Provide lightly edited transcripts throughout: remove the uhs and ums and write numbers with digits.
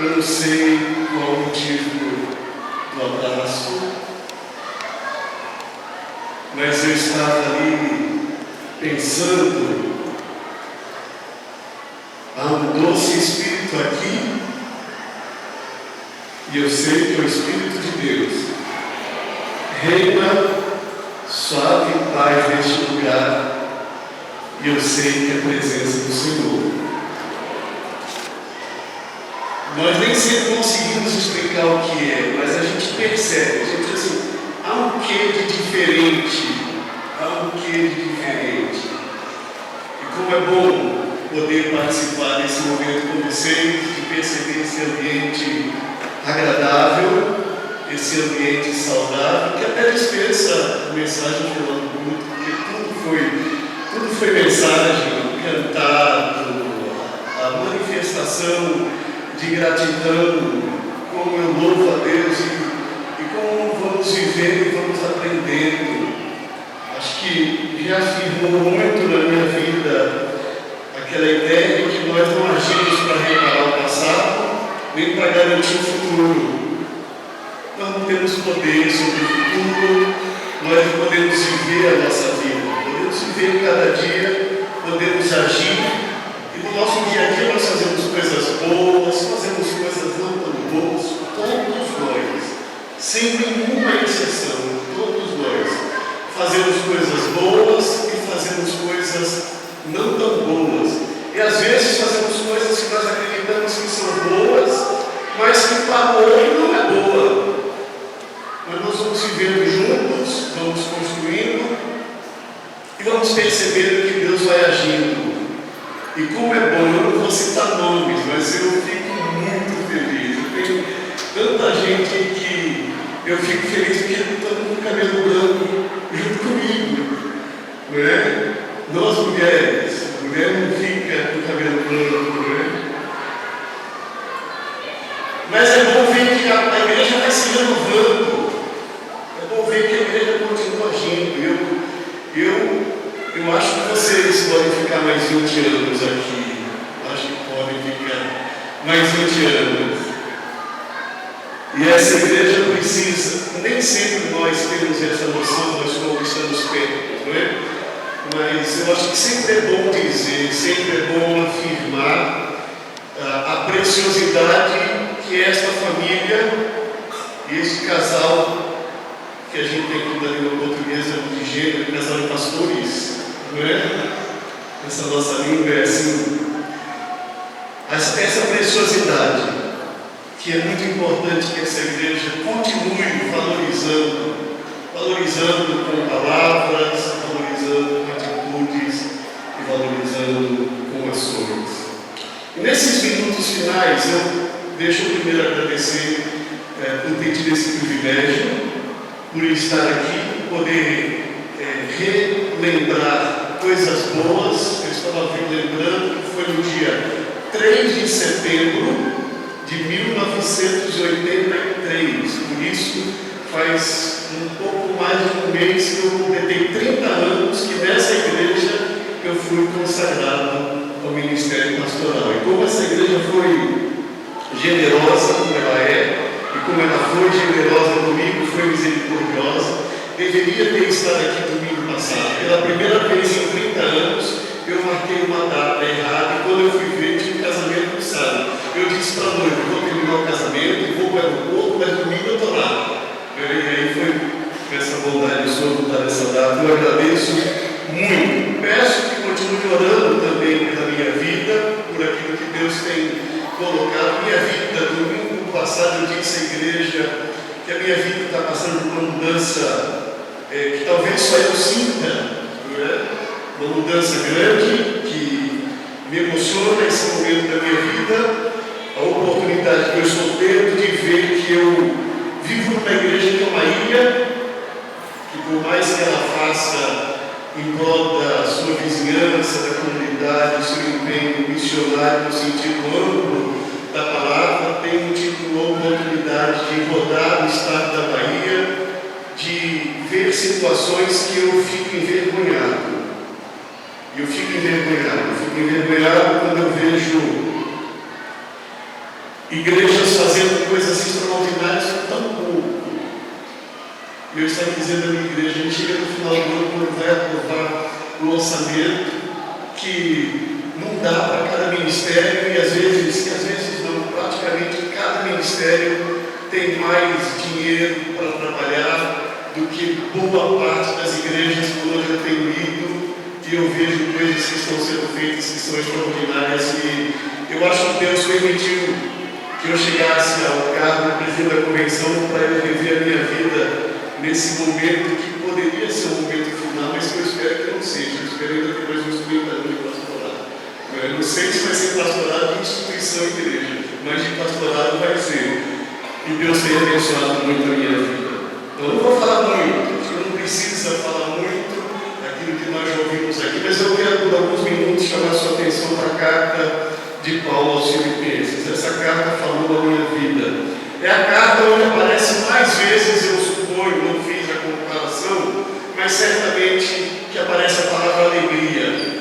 Eu não sei qual o motivo do abraço, mas eu estava ali pensando, há um doce Espírito aqui, e eu sei que é o Espírito de Deus reina suave paz neste lugar, e eu sei que é a presença do Senhor. Nós nem sempre conseguimos explicar o que é, mas a gente percebe, a gente diz assim, há um quê de diferente, há um quê de diferente. E como é bom poder participar desse momento com vocês, de perceber esse ambiente agradável, esse ambiente saudável, que até dispensa a mensagem falando muito, porque tudo foi mensagem, cantado, a manifestação de gratidão, como eu louvo a Deus e como vamos vivendo e vamos aprendendo. Acho que reafirmou muito na minha vida aquela ideia de que nós não agimos para reparar o passado, nem para garantir o futuro. Nós não temos poder sobre o futuro, nós podemos viver a nossa vida, podemos viver cada dia, podemos agir. E no nosso dia a dia nós fazemos coisas boas, fazemos coisas não tão boas, todos nós, sem nenhuma exceção, todos nós fazemos coisas boas e fazemos coisas não tão boas. E às vezes fazemos coisas que nós acreditamos que são boas, mas que para o outro não é boa. Mas nós vamos vivendo juntos, vamos construindo e vamos percebendo que Deus vai agindo. E como é bom, eu não vou citar nomes, mas eu fico muito feliz. Eu tenho tanta gente que eu fico feliz porque todo mundo com cabelo branco junto comigo. Não é? Nós mulheres, a mulher não fica com cabelo branco, não é? Mas é bom ver que a igreja vai se renovando. É bom ver que a igreja continua agindo. Eu acho que vocês podem ficar mais 20 anos aqui. Acho que podem ficar mais 20 anos. E essa igreja precisa, nem sempre nós temos essa noção, nós conquistamos perto, não é? Mas eu acho que sempre é bom dizer, sempre é bom afirmar a preciosidade que é esta família e este casal que a gente tem aqui na língua portuguesa de gênero, casal de pastores, não é? Essa nossa língua é assim. Essa preciosidade, que é muito importante que essa igreja continue valorizando com palavras, valorizando com atitudes e valorizando com ações. E nesses minutos finais, eu deixo primeiro agradecer por ter tido esse privilégio, por estar aqui, poder relembrar coisas boas. Eu estava lembrando que foi no dia 3 de setembro de 1983, por isso faz um pouco mais de um mês que eu completei 30 anos que nessa igreja eu fui consagrado ao ministério pastoral. E como essa igreja foi generosa, como ela é, e como ela foi generosa comigo, foi misericordiosa, deveria ter estado aqui domingo passado. Pela primeira vez em 30 anos, eu marquei uma data errada e quando eu fui ver, tinha um casamento no sábado. Eu disse para a noiva, vou terminar o casamento, vou para o aeroporto, mas domingo eu estou lá. E aí foi com essa bondade, eu sou mudar essa data. Eu agradeço muito. Peço que continue orando também pela minha vida, por aquilo que Deus tem colocado. Minha vida, domingo passado, eu disse à igreja que a minha vida está passando por uma mudança que talvez só eu sinta, não é? Uma mudança grande que me emociona esse momento da minha vida, a oportunidade que eu estou tendo de ver que eu vivo numa igreja que é uma ilha, que por mais que ela faça em prol da sua vizinhança, da comunidade, o seu empenho missionário no sentido amplo da palavra, tenho tido a oportunidade de rodar no estado da Bahia, de ver situações que eu fico envergonhado. Eu fico envergonhado quando eu vejo igrejas fazendo coisas extraordinárias com tão pouco. E eu estava dizendo à minha igreja, a gente chega no final do ano, quando vai aprovar o orçamento, que não dá para cada ministério, e às vezes não, praticamente cada ministério tem mais dinheiro para trabalhar do que boa parte das igrejas por onde eu tenho ido, e eu vejo coisas que estão sendo feitas que são extraordinárias, e eu acho que Deus permitiu que eu chegasse ao cargo de presidente da convenção para eu viver a minha vida nesse momento que poderia ser um momento final, mas que eu espero que não seja. Eu espero ainda ter mais uns 30 anos de pastorado. Eu não sei se vai ser pastorado de instituição e igreja, mas de pastorado vai ser. E Deus tem abençoado muito a minha vida. Eu não vou falar muito, acho que não precisa falar muito daquilo que nós já ouvimos aqui, mas eu quero por alguns minutos chamar sua atenção para a carta de Paulo aos Filipenses. Essa carta falou a minha vida. É a carta onde aparece mais vezes, eu suponho, não fiz a comparação, mas certamente que aparece a palavra alegria.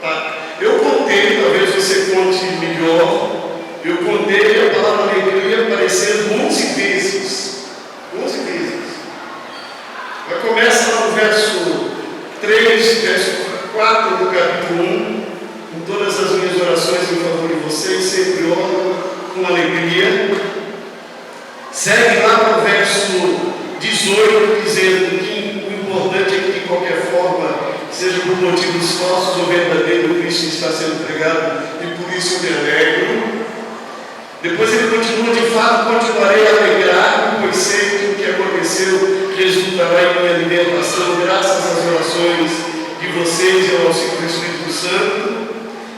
Tá? Eu contei, talvez você conte melhor, eu contei a palavra alegria aparecer 11 vezes. 11 vezes. Ela começa lá no verso 3, verso 4 do capítulo 1. Em todas as minhas orações em favor de vocês, sempre oro com alegria. Segue lá para o verso 18, dizendo que o importante é que, de qualquer forma, seja por motivos falsos ou verdadeiros, Cristo está sendo pregado e por isso eu me alegro. Depois ele continua, de fato, continuarei a alegrar, pois sei que o que aconteceu resultará em minha libertação, graças às orações de vocês e ao auxílio do Espírito Santo.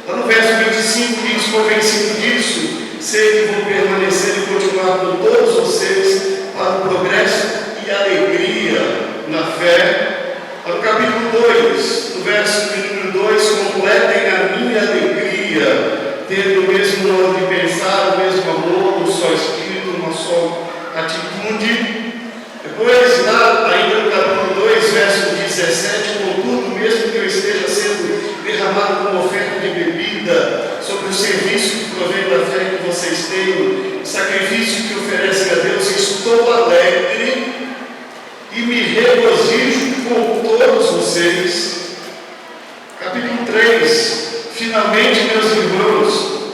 Lá no verso 25 diz, convencido disso, sei que vou permanecer e continuar com todos vocês para o progresso e alegria na fé. Lá no capítulo 2, no verso número 2, completem a minha alegria, tendo o mesmo modo de pensar, o mesmo amor, um só espírito, uma só atitude. Depois, lá ainda no capítulo 2, verso 17, contudo, mesmo que eu esteja sendo derramado como oferta de bebida sobre o serviço que provém da fé que vocês têm, o sacrifício que oferecem a Deus, estou alegre e me regozijo com todos vocês. Capítulo 3, finalmente, meus irmãos,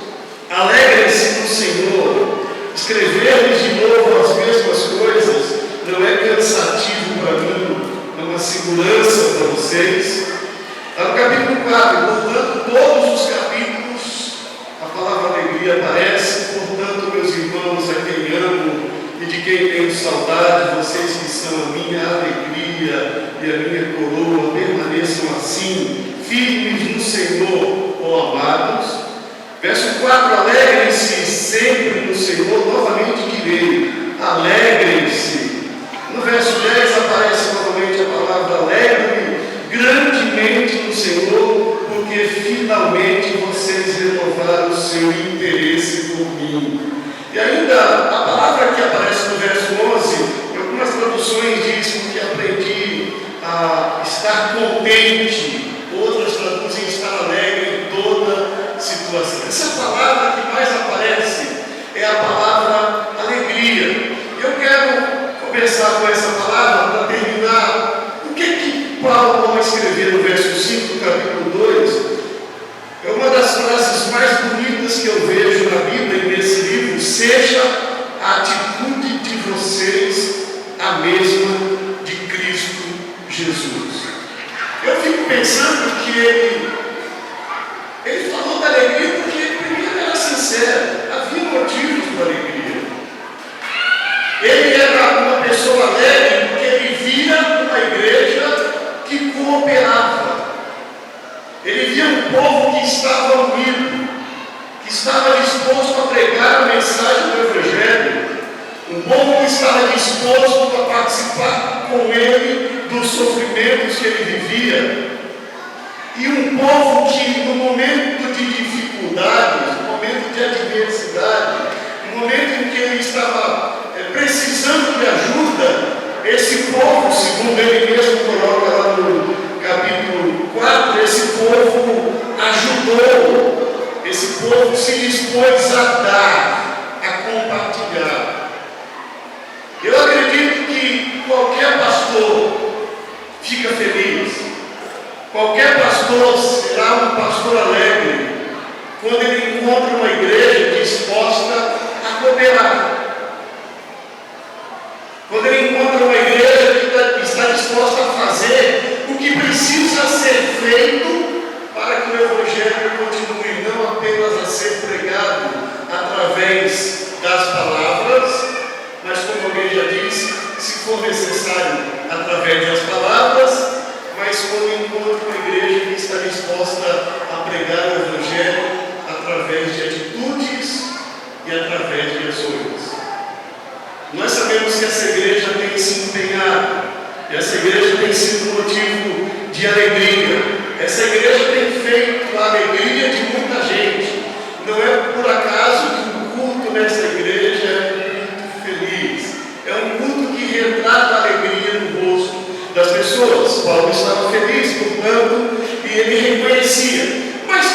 alegrem-se no Senhor. Escrever-lhes de novo as mesmas coisas não é cansativo para mim, é uma segurança para vocês. Lá no capítulo 4, portanto, todos os capítulos, a palavra alegria aparece. Portanto, meus irmãos, a quem amo e de quem tenho saudade, vocês que são a minha alegria e a minha coroa, permaneçam assim, firmes no Senhor, ó amados. Verso 4, alegrem-se sempre no Senhor, novamente direi, alegrem-se. No verso 10 aparece novamente a palavra alegre, grandemente no Senhor, porque finalmente vocês renovaram o seu interesse por mim. E ainda a palavra que aparece no verso 11, em algumas traduções diz que aprendi a estar contente, outras traduzem estar alegre em toda situação. Essa palavra que mais aparece é a palavra alegria. Eu quero começar com essa palavra para terminar. O que Paulo vai escrever no verso 5 do capítulo 2? É uma das frases mais bonitas que eu vejo na Bíblia e nesse livro. Seja a atitude de vocês a mesma de Cristo Jesus. Eu fico pensando que ele falou da alegria porque primeiro era sincero, havia motivos para a alegria. Ele era uma pessoa alegre porque ele via uma igreja que cooperava. Ele via um povo que estava unido, que estava disposto a pregar a mensagem do Evangelho, um povo que estava disposto a participar com ele dos sofrimentos que ele vivia, e um povo que no momento de dificuldades, no momento de adversidade, no momento em que ele estava precisando de ajuda, esse povo, segundo ele mesmo coloca lá no capítulo 4, esse povo ajudou, esse povo se dispôs a dar. compartilhar. Eu acredito que qualquer pastor fica feliz, qualquer pastor será um pastor alegre quando ele encontra uma igreja disposta a cooperar. Quando ele encontra uma igreja que está disposta a fazer o que precisa ser feito para que o Evangelho continue não apenas a ser pregado através das palavras, mas, como alguém já disse, se for necessário, através das palavras, mas quando encontra uma igreja que está disposta a pregar o Evangelho através de atitudes e através de ações. Nós sabemos que essa igreja tem se empenhado, e essa igreja tem sido motivo de alegria. Essa igreja tem feito a alegria de muita gente. Não é por acaso que o culto nessa igreja é muito feliz. É um culto que retrata a alegria no rosto das pessoas. Paulo estava feliz, portanto, e ele reconhecia. Mas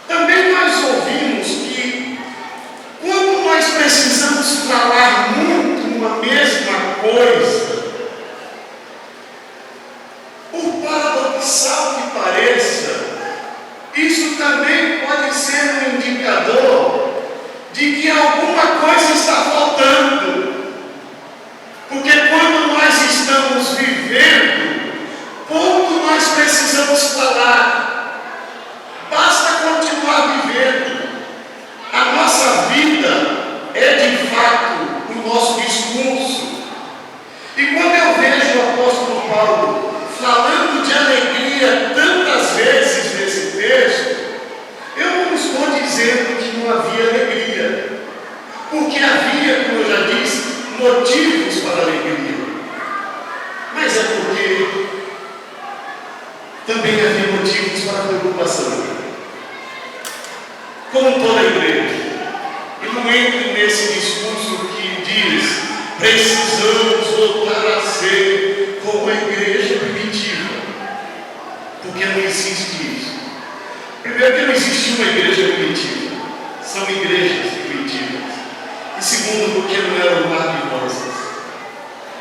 também nós ouvimos que quando nós precisamos falar muito uma mesma coisa, por paradoxal que pareça, isso também pode ser um indicador de que alguma coisa está faltando. Porque quando nós estamos vivendo, pouco nós precisamos falar. Basta continuar vivendo. A nossa vida é de fato o nosso discurso. E quando eu vejo o apóstolo Paulo falando de alegria tantas vezes nesse texto, eu não estou dizendo que não havia alegria, porque havia, como eu já disse, motivos para alegria. Mas é porque também havia motivos para preocupação. Como toda igreja. E não entre nesse discurso que diz: precisamos voltar a ser como a igreja primitiva. Porque não existe isso. Primeiro, que não existe uma igreja primitiva. São igrejas primitivas. E segundo, porque não eram mar de rosas.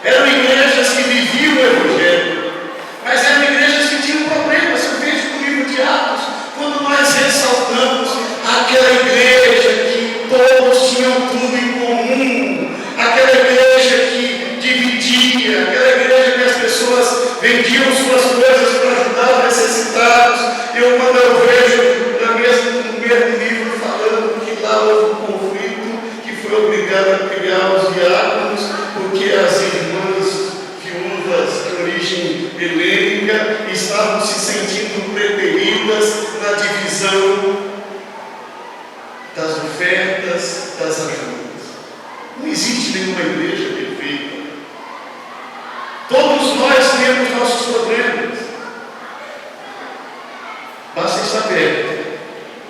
Eram igrejas que viviam o Evangelho, mas eram igrejas que tinham problemas. Eu vejo no livro de Atos, quando nós ressaltamos aquela igreja que todos tinham tudo em comum, aquela igreja que dividia, aquela igreja que as pessoas vendiam suas coisas para ajudar os necessitados. Quando eu vejo no mesmo livro falando que lá houve um conflito, que foi obrigado a criar os diáconos, porque as irmãs viúvas de origem helênica estavam se sentindo preteridas na divisão das ofertas, das ajudas. Não existe nenhuma igreja perfeita. Todos nós temos nossos problemas. Basta estar perto.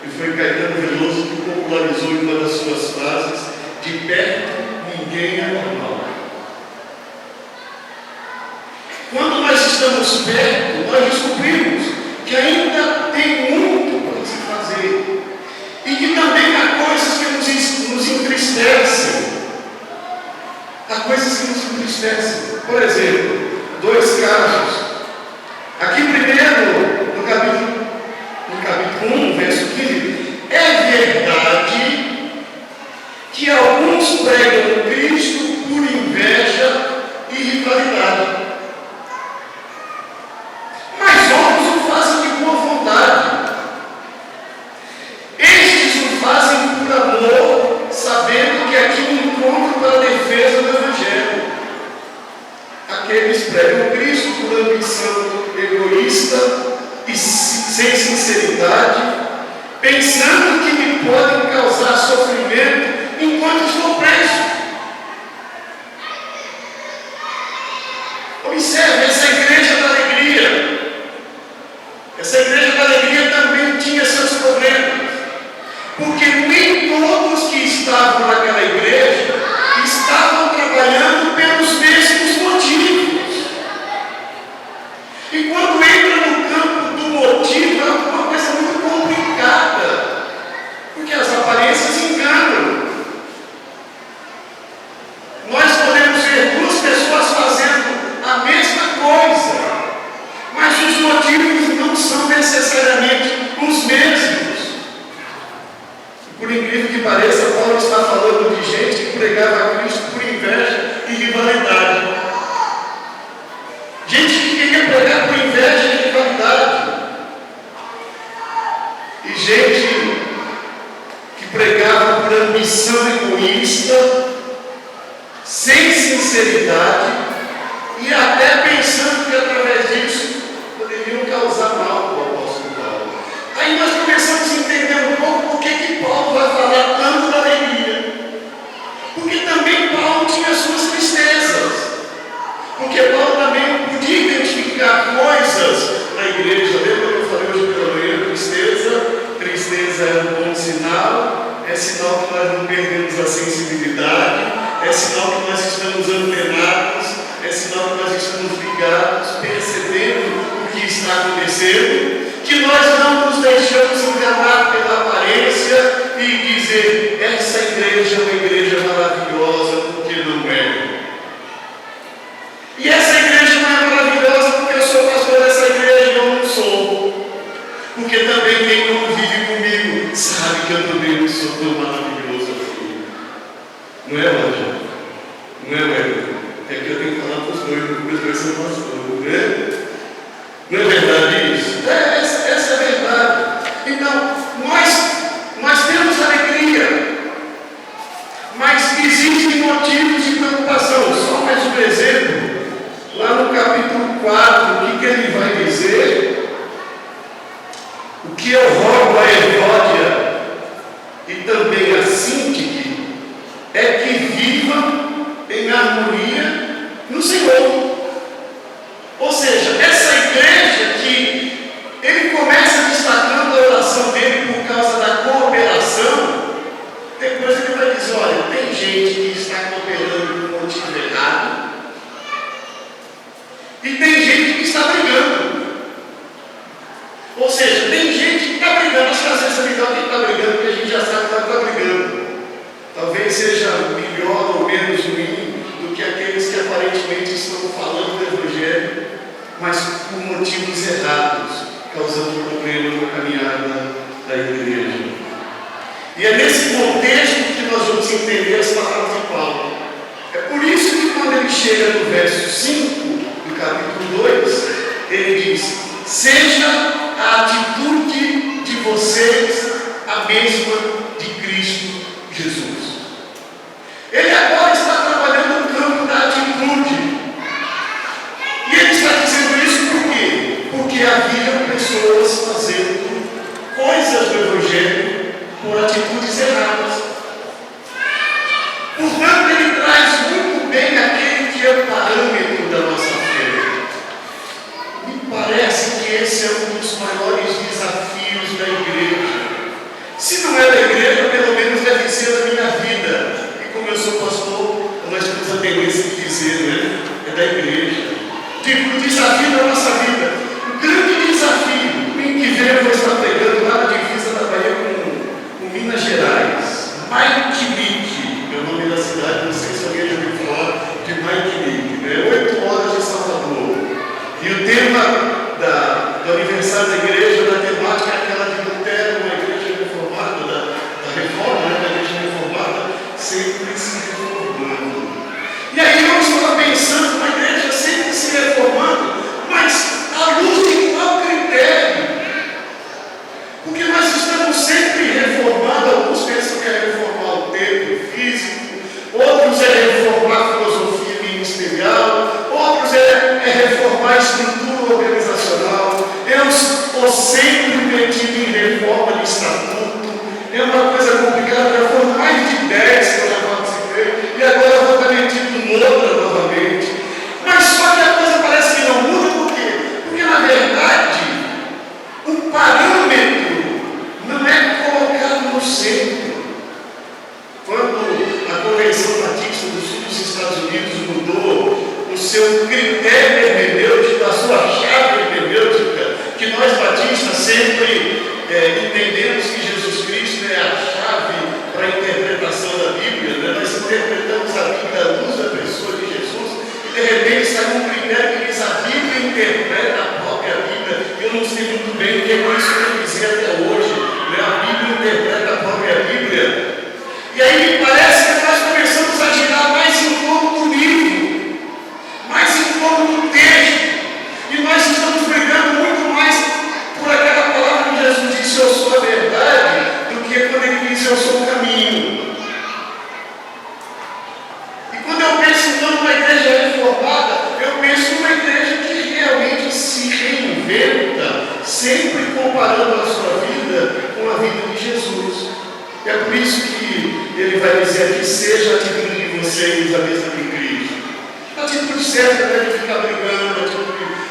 E foi Caetano Veloso que popularizou em uma das suas frases: de perto ninguém é normal. Quando nós estamos perto, nós descobrimos que ainda tem muito para se fazer. E que também há coisas que nos entristecem. Há coisas que nos entristecem. Por exemplo, dois casos. Aqui primeiro, no capítulo 1, verso 15, é verdade que alguns pregam Cristo por inveja e rivalidade. Mas outros o fazem de boa vontade. Estes o fazem por amor, sabendo que aqui é um encontro para a defesa do Evangelho. Aqueles pregam Cristo por ambição egoísta e sem sinceridade, pensando que me podem causar sofrimento enquanto estou preso. Observe, essa igreja da alegria. Essa igreja da alegria também tinha seus problemas. Porque nem todos que estavam naquela igreja estavam trabalhando pelos mesmos motivos. E quando entra no campo do motivo, é uma coisa muito complicada. Porque as aparências enganam. Paulo está falando de gente que pregava Cristo por inveja e rivalidade. Gente que queria pregar por inveja e rivalidade. E gente que pregava por ambição egoísta, sem sinceridade, e até pensando que através disso poderiam causar mal ao apóstolo Paulo. Aí nós começamos a entender um pouco por que Paulo vai falar tanto da alegria. Porque também Paulo tinha suas tristezas. Porque Paulo também podia identificar coisas na igreja. Lembra que eu falei hoje pela manhã? Tristeza é um bom sinal, é sinal que nós não perdemos a sensibilidade, é sinal que nós estamos antenados, é sinal que nós estamos ligados, percebendo o que está acontecendo, que nós não nos deixamos enganar pela aparência e dizer, essa igreja é uma igreja maravilhosa, porque não é. E essa igreja não é maravilhosa porque eu sou pastor dessa igreja e eu não sou. Porque também quem convive comigo sabe que eu também não sou tão maravilhoso assim. Não é, Ângela? Não é, Wellington? É que eu tenho que falar para os dois, porque os dois são pastores, não é? Não é verdade isso? Essa é a verdade. Então, nós temos alegria, mas existem motivos de preocupação. Só mais um exemplo. Lá no capítulo 4, o que ele vai dizer? O que eu rogo a Evódia e também a Síntique é que vivam em harmonia no Senhor. Ou seja, essa igreja que ele começa destacando a oração dele por causa da cooperação, depois ele vai dizer, olha, tem gente que está cooperando por motivo errado e tem gente que está brigando. Ou seja, tem gente que está brigando. Acho que às vezes é legal quem está brigando, porque a gente já sabe que está brigando. Talvez seja melhor ou menos ruim do que aqueles que aparentemente estão falando do Evangelho, mas por motivos errados, causando problema na caminhada da igreja. E é nesse contexto que nós vamos entender as palavras de Paulo. É por isso que quando ele chega no verso 5 do capítulo 2, ele diz, seja a atitude de vocês a mesma de Cristo Jesus. Ele agora está trabalhando no campo da atitude. E ele está dizendo isso por quê? Porque havia pessoas fazendo coisas do Evangelho por atitudes erradas. Portanto, ele traz muito bem aquele que é o parâmetro da nossa fé. Me parece que esse é um dos maiores desafios da igreja. Se não é da igreja, pelo menos deve ser da minha vida. E como eu sou pastor, nós temos a tendência de dizer, né? É da igreja. Tipo, o desafio da nossa vida. O grande desafio, em que vem eu vou estar pregando lá na divisa da Bahia com Minas Gerais. Maiquinique, é o nome da cidade, não sei se alguém já ouviu falar de Maiquinique, né? 8 horas de Salvador. E o tema do aniversário da igreja, da temática é aquela de Lutero, uma igreja reformada, da reforma, né? Da igreja reformada, sempre se reformando. E aí eu estava pensando, uma igreja sempre se reformando, mas à luz de qual critério? Porque nós estamos sempre reformando, alguns pensam que é reformar o templo físico, outros é reformar a filosofia ministerial, outros é reformar a estrutura organizacional. Eu estou sempre metido em reforma de estatuto. É uma coisa complicada, já foram mais de 10 que eu já participei, e agora eu vou estar metido em outra novamente. Mas só que a coisa parece que não muda, por quê? Porque na verdade, o parâmetro não é colocado no centro. Quando a Convenção Batista do Sul dos Estados Unidos mudou o seu critério hermenêutico, a sua chave hermenêutica, que nós batistas sempre entendemos que Jesus Cristo é a chave para a interpretação da Bíblia, né? Nós interpretamos a Bíblia à luz da pessoa de Jesus, e de repente sai um critério que diz a Bíblia interpreta a própria Bíblia. Eu não sei muito bem o que é isso que eu dizer até hoje, né? A Bíblia interpreta a própria Bíblia. E aí vocês a mesma igreja. A atitude certa não é de ficar brigando,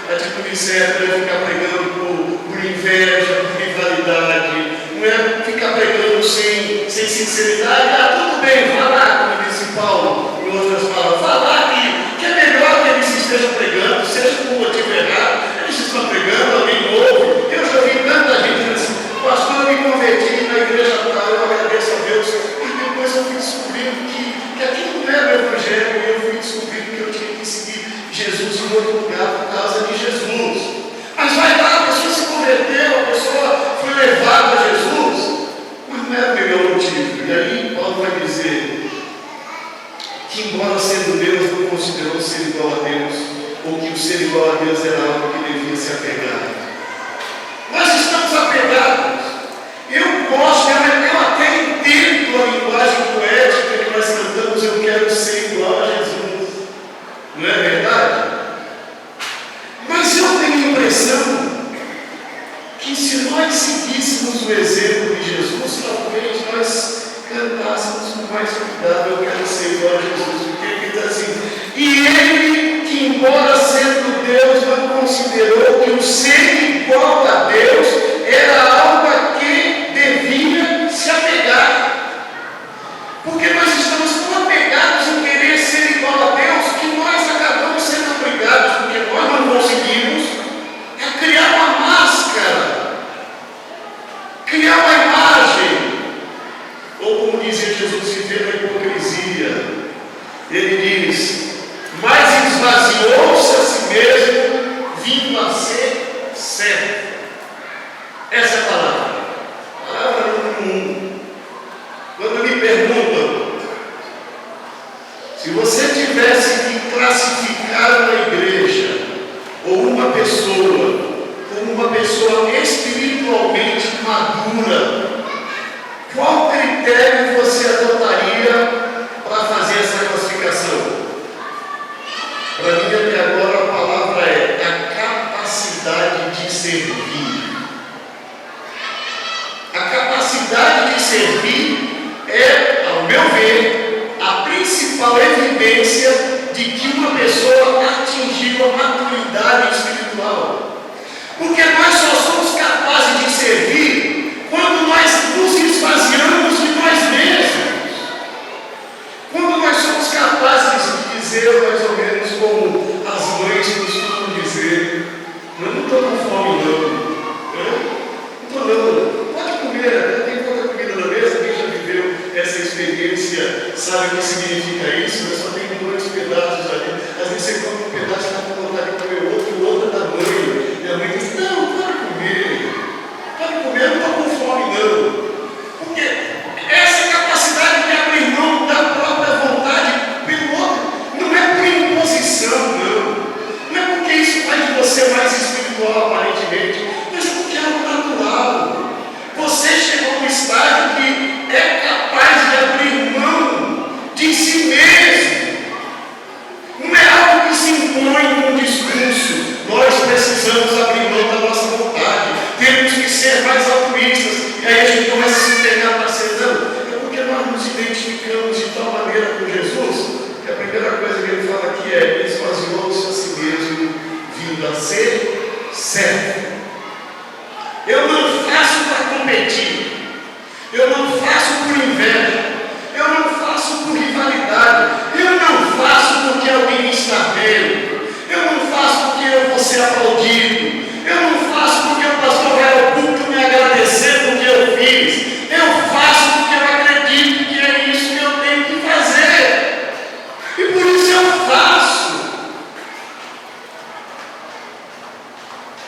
a atitude certa não é ficar brigando por inveja, por rivalidade, não é ficar brigando sem sinceridade. Tudo bem, vá lá, como disse Paulo, em outras palavras, vá lá que é melhor que eles estejam pregando, seja por motivo errado, eles estão pregando, alguém ouve. Eu já vi tanta gente assim, pastor, eu me converti na igreja tal, eu agradeço a Deus, e depois eu fui descobrindo que aquilo não era o evangelho, e eu fui descobrindo que eu tinha que seguir Jesus em outro lugar por causa de Jesus. Mas vai lá, a pessoa se converteu, a pessoa foi levada a Jesus, mas não era o melhor motivo. E aí Paulo vai dizer que, embora sendo Deus, não considerou ser igual a Deus, ou que o ser igual a Deus era algo que devia se apegar. Nós estamos apegados. Eu gosto, eu até entendo a linguagem poética que nós cantamos, eu quero ser igual a Jesus. Não é verdade? Mas eu tenho a impressão que, se nós seguíssemos o exemplo de Jesus, talvez nós cantássemos com mais cuidado, eu quero ser igual a Jesus. Porque ele diz assim: e ele, que embora sendo Deus, não considerou que o ser igual a Deus era algo a que devia se apegar. Porque nós estamos tão apegados em querer ser igual a Deus que nós acabamos sendo obrigados, porque nós não conseguimos, a criar uma máscara, criar uma imagem, ou como dizia Jesus, viver na hipocrisia. Ele diz: mas esvaziou-se a si mesmo, vindo a ser servo. Essa é a palavra número 1. Quando me perguntam se você tivesse que classificar uma igreja ou uma pessoa como uma pessoa espiritualmente madura, qual critério você adotaria para fazer essa classificação? Para mim, até agora, a palavra é a capacidade de servir. A capacidade de servir é, ao meu ver, a principal evidência de que uma pessoa atingiu a maturidade espiritual. Porque nós só somos capazes de servir quando nós nos esvaziamos de nós mesmos. Quando nós somos capazes de dizer, mais ou menos como as mães costumam dizer: eu não estou com fome não estou não, pode comer, tem pouca comida na mesa. Quem já viveu essa experiência sabe o que significa isso, mas só tem 2 pedaços ali. Às vezes você come um pedaço e está com vontade de comer outro, e o outro é da mãe, e a mãe diz: não, pode comer, eu não estou com fome não. Porque essa capacidade de abrir mão da própria vontade pelo outro não é por imposição, não é porque isso faz de você mais espiritual aparentemente, mas é porque é algo natural. Você chegou no estágio que é capaz de abrir mão de si mesmo. Não é algo que se impõe com discurso. Nós precisamos abrir mão da nossa vontade. Temos que ser mais altruístas. E aí a gente começa a se pegar para ser não. É porque nós nos identificamos de tal maneira com Jesus, que a primeira coisa que ele fala aqui é: esvaziou-se a si mesmo, vindo a ser servo. Eu não faço para competir, eu não faço por inveja, eu não faço por rivalidade, eu não faço porque alguém está vendo, eu não faço porque eu vou ser aplaudido, eu não faço porque o pastor vai ao culto me agradecer porque eu fiz, eu faço porque eu acredito que é isso que eu tenho que fazer, e por isso eu faço.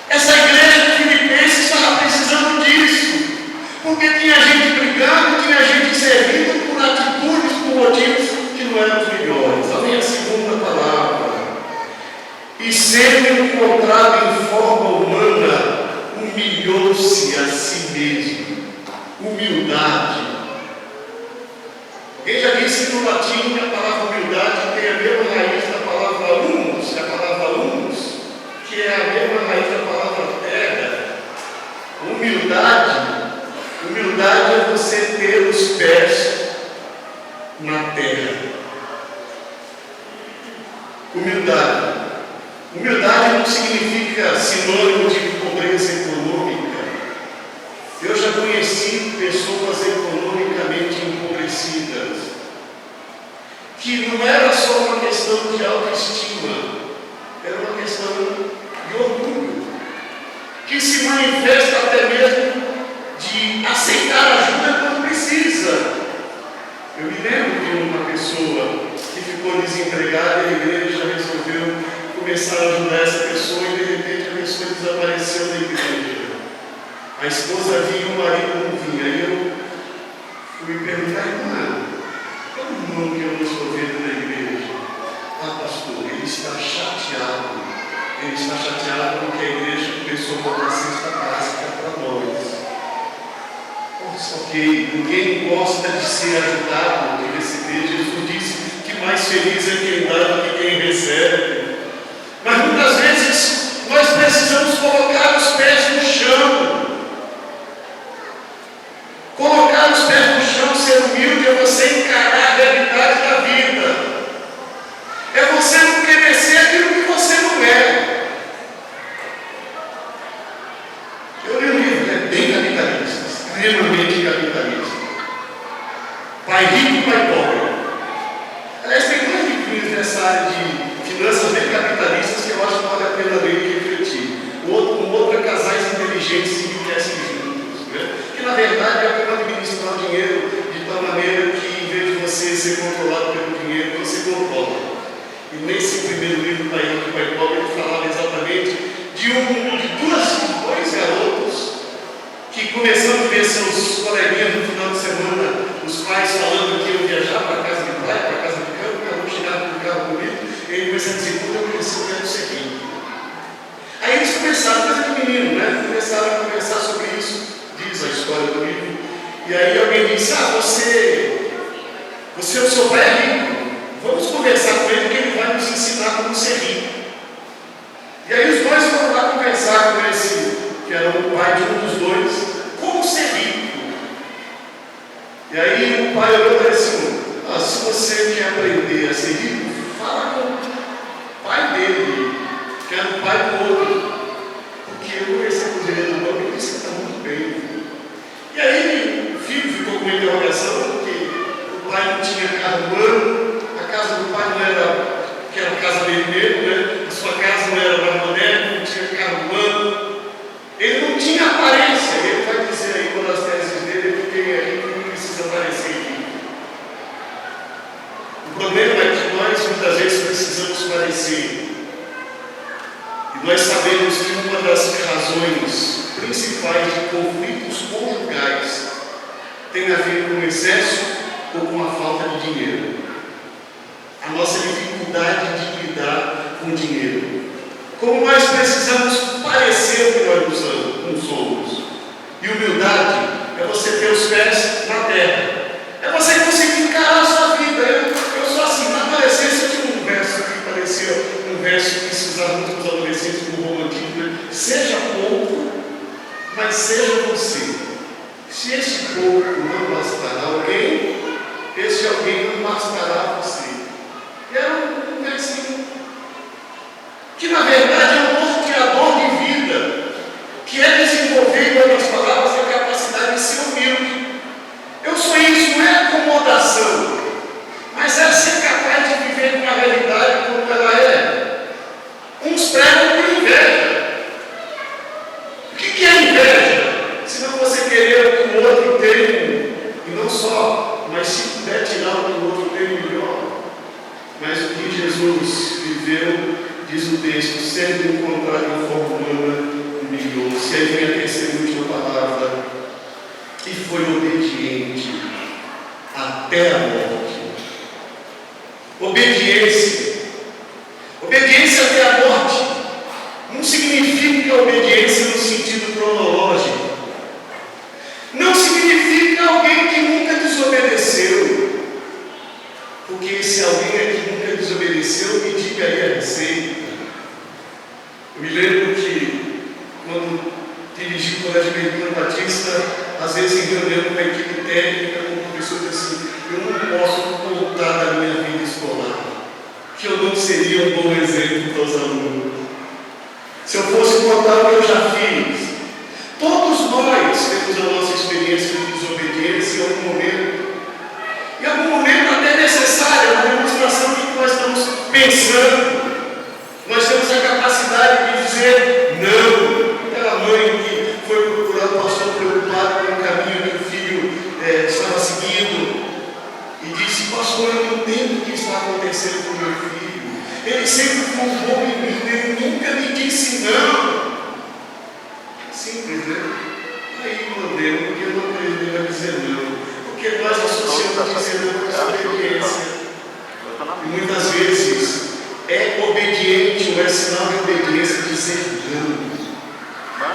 Essa igreja de Filipenses estava precisando disso, porque tinha gente brigando, tinha gente servindo por atitudes, por motivos que não eram os melhores. Olha a segunda palavra: e sendo encontrado em forma humana, humilhou-se a si mesmo. Humildade. Ele já disse no latim que a palavra humildade tem a mesma raiz da palavra humus, que é a mesma raiz da palavra terra. Humildade é você ter os pés na terra. Humildade. Humildade não significa sinônimo de pobreza econômica. Eu já conheci pessoas economicamente empobrecidas, que não era só uma questão de autoestima, era uma questão de orgulho, que se manifesta até mesmo de aceitar ajuda quando precisa. Eu me lembro de uma pessoa que ficou desempregada e a igreja resolveu começar a ajudar essa pessoa e de repente a pessoa desapareceu da igreja. A esposa vinha, o marido não vinha. Aí eu fui perguntar, irmã, qual o irmão que eu não estou vendo na igreja? Ah, pastor, ele está chateado. Ele está chateado porque a igreja começou a botar cesta básica para nós. Ok, ninguém gosta de ser ajudado, de receber. Jesus disse que mais feliz é quem dá do que quem recebe. Mas muitas vezes nós precisamos colocar os pés no chão. Colocar os pés no chão, ser humilde, é você encarar a realidade da vida. É você não querer ser aquilo que você não é. Eu li um livro, é bem capitalista, extremamente capitalista. Pai rico, pai pobre. Aliás, tem dois livrinhos nessa área de finanças bem capitalistas que eu acho que vale a pena ler e refletir. Um outro é Casais Inteligentes e Enriquecem Juntos, né? Que na verdade é como administrar o dinheiro de tal maneira que, em vez de você ser controlado pelo dinheiro, você controla. E nesse primeiro livro, Pai Rico e Pai Pobre, ele falava exatamente de dois garotos que, começando a ver seus coleguinhas no final de semana, os pais falando que iam viajar para a casa de pai, para a casa de campo, o garoto chegava com um carro bonito, e ele começava a dizer, quando eu crescer, eu quero ser rico. Aí eles começaram, coisa de menino, né? Começaram a conversar sobre isso, diz a história do livro. E aí alguém disse, você o seu pai é rico, vamos conversar com ele, porque ele vai nos ensinar como ser rico. E aí os dois foram lá conversar com esse, que era o pai de um dos dois, como ser rico. E aí o pai olhou para ele assim, se você quer aprender a ser rico, fala com o pai dele, que era o pai do outro, porque eu conversei com o gerente do banco e disse que está muito bem. E aí o filho ficou com uma interrogação, porque o pai não tinha carro no ano, a casa do pai não era, que era a casa dele mesmo, né? A sua casa não era mais moderna, não tinha carro no ano, ele não tinha aparência. Ele vai dizer aí, uma das teses dele, porque é rico não precisa parecer rico. O problema é que nós muitas vezes precisamos parecer. E nós sabemos que uma das razões principais de conflitos conjugais tem a ver com o excesso ou com a falta de dinheiro. A nossa dificuldade de lidar com o dinheiro. Como nós precisamos parecer o que nós não somos. E humildade é você ter os pés na terra. É você conseguir encarar a sua vida. Eu sou assim, na adolescência eu tinha um verso que parecia um verso que se usava muito com os adolescentes como romantismo, né? Seja pouco, mas seja você. Se este pouco não bastará alguém, este alguém não bastará você. Era um versinho que na verdade é um novo criador de vida, que é desenvolver, em outras palavras, a capacidade de ser humilde. Eu sou isso, não é acomodação, mas é ser capaz de viver com a realidade como ela é. Uns pregam por inveja. O que é inveja? Se não você querer o que o outro tem, e não só, mas se puder tirar o que o outro tem, melhor. Mas o que Jesus viveu, diz o texto, sendo encontrado em forma humana, humilhou-se. Aí vem a terceira e última palavra, e foi obediente até a morte. Obediência. Obediência até a morte não significa obediência no sentido cronológico. Não significa alguém que nunca desobedeceu. Porque se alguém aqui nunca desobedeceu, me diga aí a receita. Eu me lembro que, quando dirigi o Colégio Americano Batista, às vezes em reunião com a equipe técnica, com o professor disse assim, eu não posso contar da minha vida escolar, que eu não seria seria um bom exemplo para os alunos. Se eu fosse contar o que eu já fiz, todos nós temos a nossa experiência de desobediência em algum momento. Em algum momento até necessária, uma demonstração do que nós estamos pensando. Nós temos a capacidade de dizer não. Aquela mãe que foi procurar o pastor preocupado com o caminho que o filho estava seguindo e disse: pastor, eu não entendo o que está acontecendo com o meu filho. Ele sempre foi um bom menino, ele nunca me disse não. Simples, né? Aí, problema, porque não aprendeu a dizer não. Porque nós associamos dizer não com obediência. E muitas vezes é obediente ou é sinal de obediência dizer não.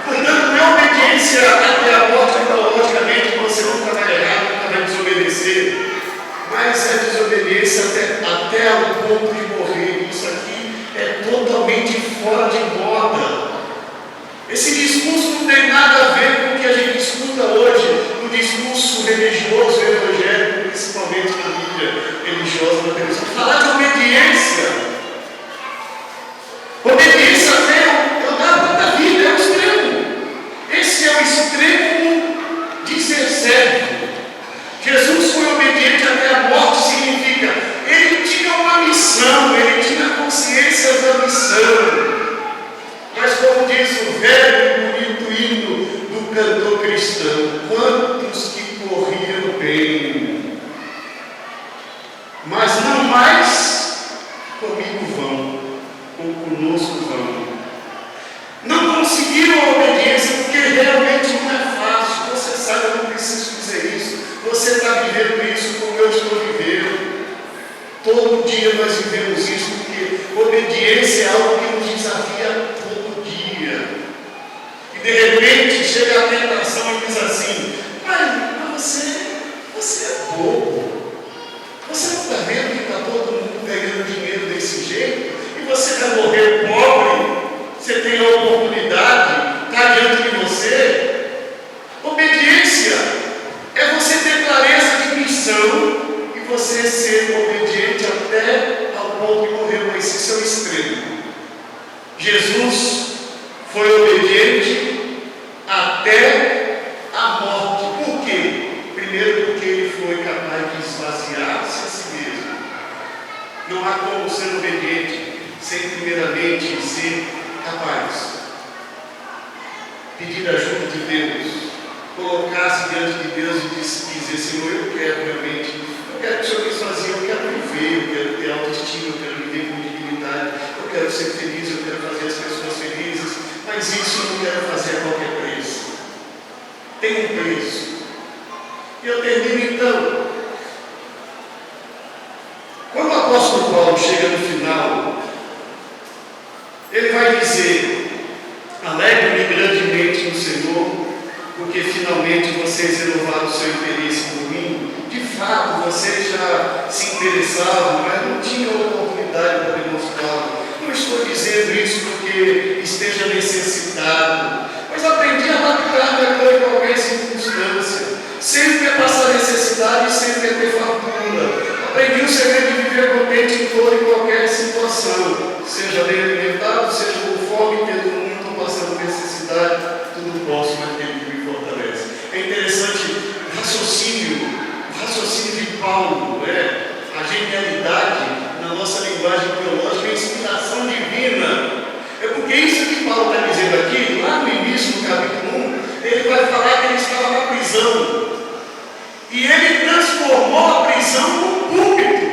Portanto, não é obediência até a morte, logicamente você nunca vai errar, nunca vai desobedecer. Mas é desobediência até o ponto de morrer. Isso aqui é totalmente fora de moda. Esse discurso não tem nada a ver com o que a gente escuta hoje no discurso religioso evangélico, principalmente na mídia religiosa da televisão. Falar de obediência. Obediência até eu dar da vida, é o extremo. Esse é o extremo de ser servo. Jesus foi obediente até a morte, significa ele tinha uma missão, ele tinha consciência da missão. Mas como diz o velho e bonito hino do cantor cristão, quantos que corriam bem, mas não mais comigo vão, ou conosco vão. Não conseguiram a obediência porque realmente não é fácil. Você sabe, eu não preciso dizer isso. Você está vivendo isso como eu estou vivendo. Todo dia nós vivemos isso, porque obediência é algo que nos desafia todo dia. E de repente chega a tentação e diz assim: mas você é bobo. Você não está vendo que está todo mundo ganhando dinheiro desse jeito? E você vai morrer pobre? Você tem a oportunidade, está diante de você. Obediência é você ter clareza de missão e você ser obediente até ao ponto de morrer, mas isso é o extremo. Jesus foi obediente até a morte. Por quê? Primeiro, porque ele foi capaz de esvaziar-se a si mesmo. Não há como ser obediente sem primeiramente ser capaz pedir ajuda de Deus, colocar-se diante de Deus e dizer: Senhor, eu quero realmente, eu quero que o Senhor me esvazie, eu quero viver, eu quero ter autoestima, eu quero viver com dignidade, eu quero ser feliz, eu quero fazer as pessoas felizes, mas isso eu não quero fazer a qualquer preço. Tem um preço. E eu termino então. Quando o apóstolo Paulo chega no final, ele vai dizer: alegro-me grandemente no Senhor, porque finalmente vocês renovaram o seu interesse por mim. De fato, vocês já se interessavam, mas não tinham oportunidade para demonstrar. Não estou dizendo isso porque esteja necessitado, mas aprendi a adaptar-me a qualquer circunstância. Sempre é passar necessidade e sempre é ter fartura. Aprendi o segredo de viver contente em toda e qualquer situação, seja bem alimentado, seja com fome, tendo muito ou passando necessidade, tudo posso naquele que me fortalece. É interessante o raciocínio de Paulo, a genialidade na nossa linguagem teológica, a inspiração divina. É porque isso que Paulo está dizendo aqui, lá no início do capítulo 1, ele vai falar que ele estava na prisão. E ele transformou a prisão num púlpito.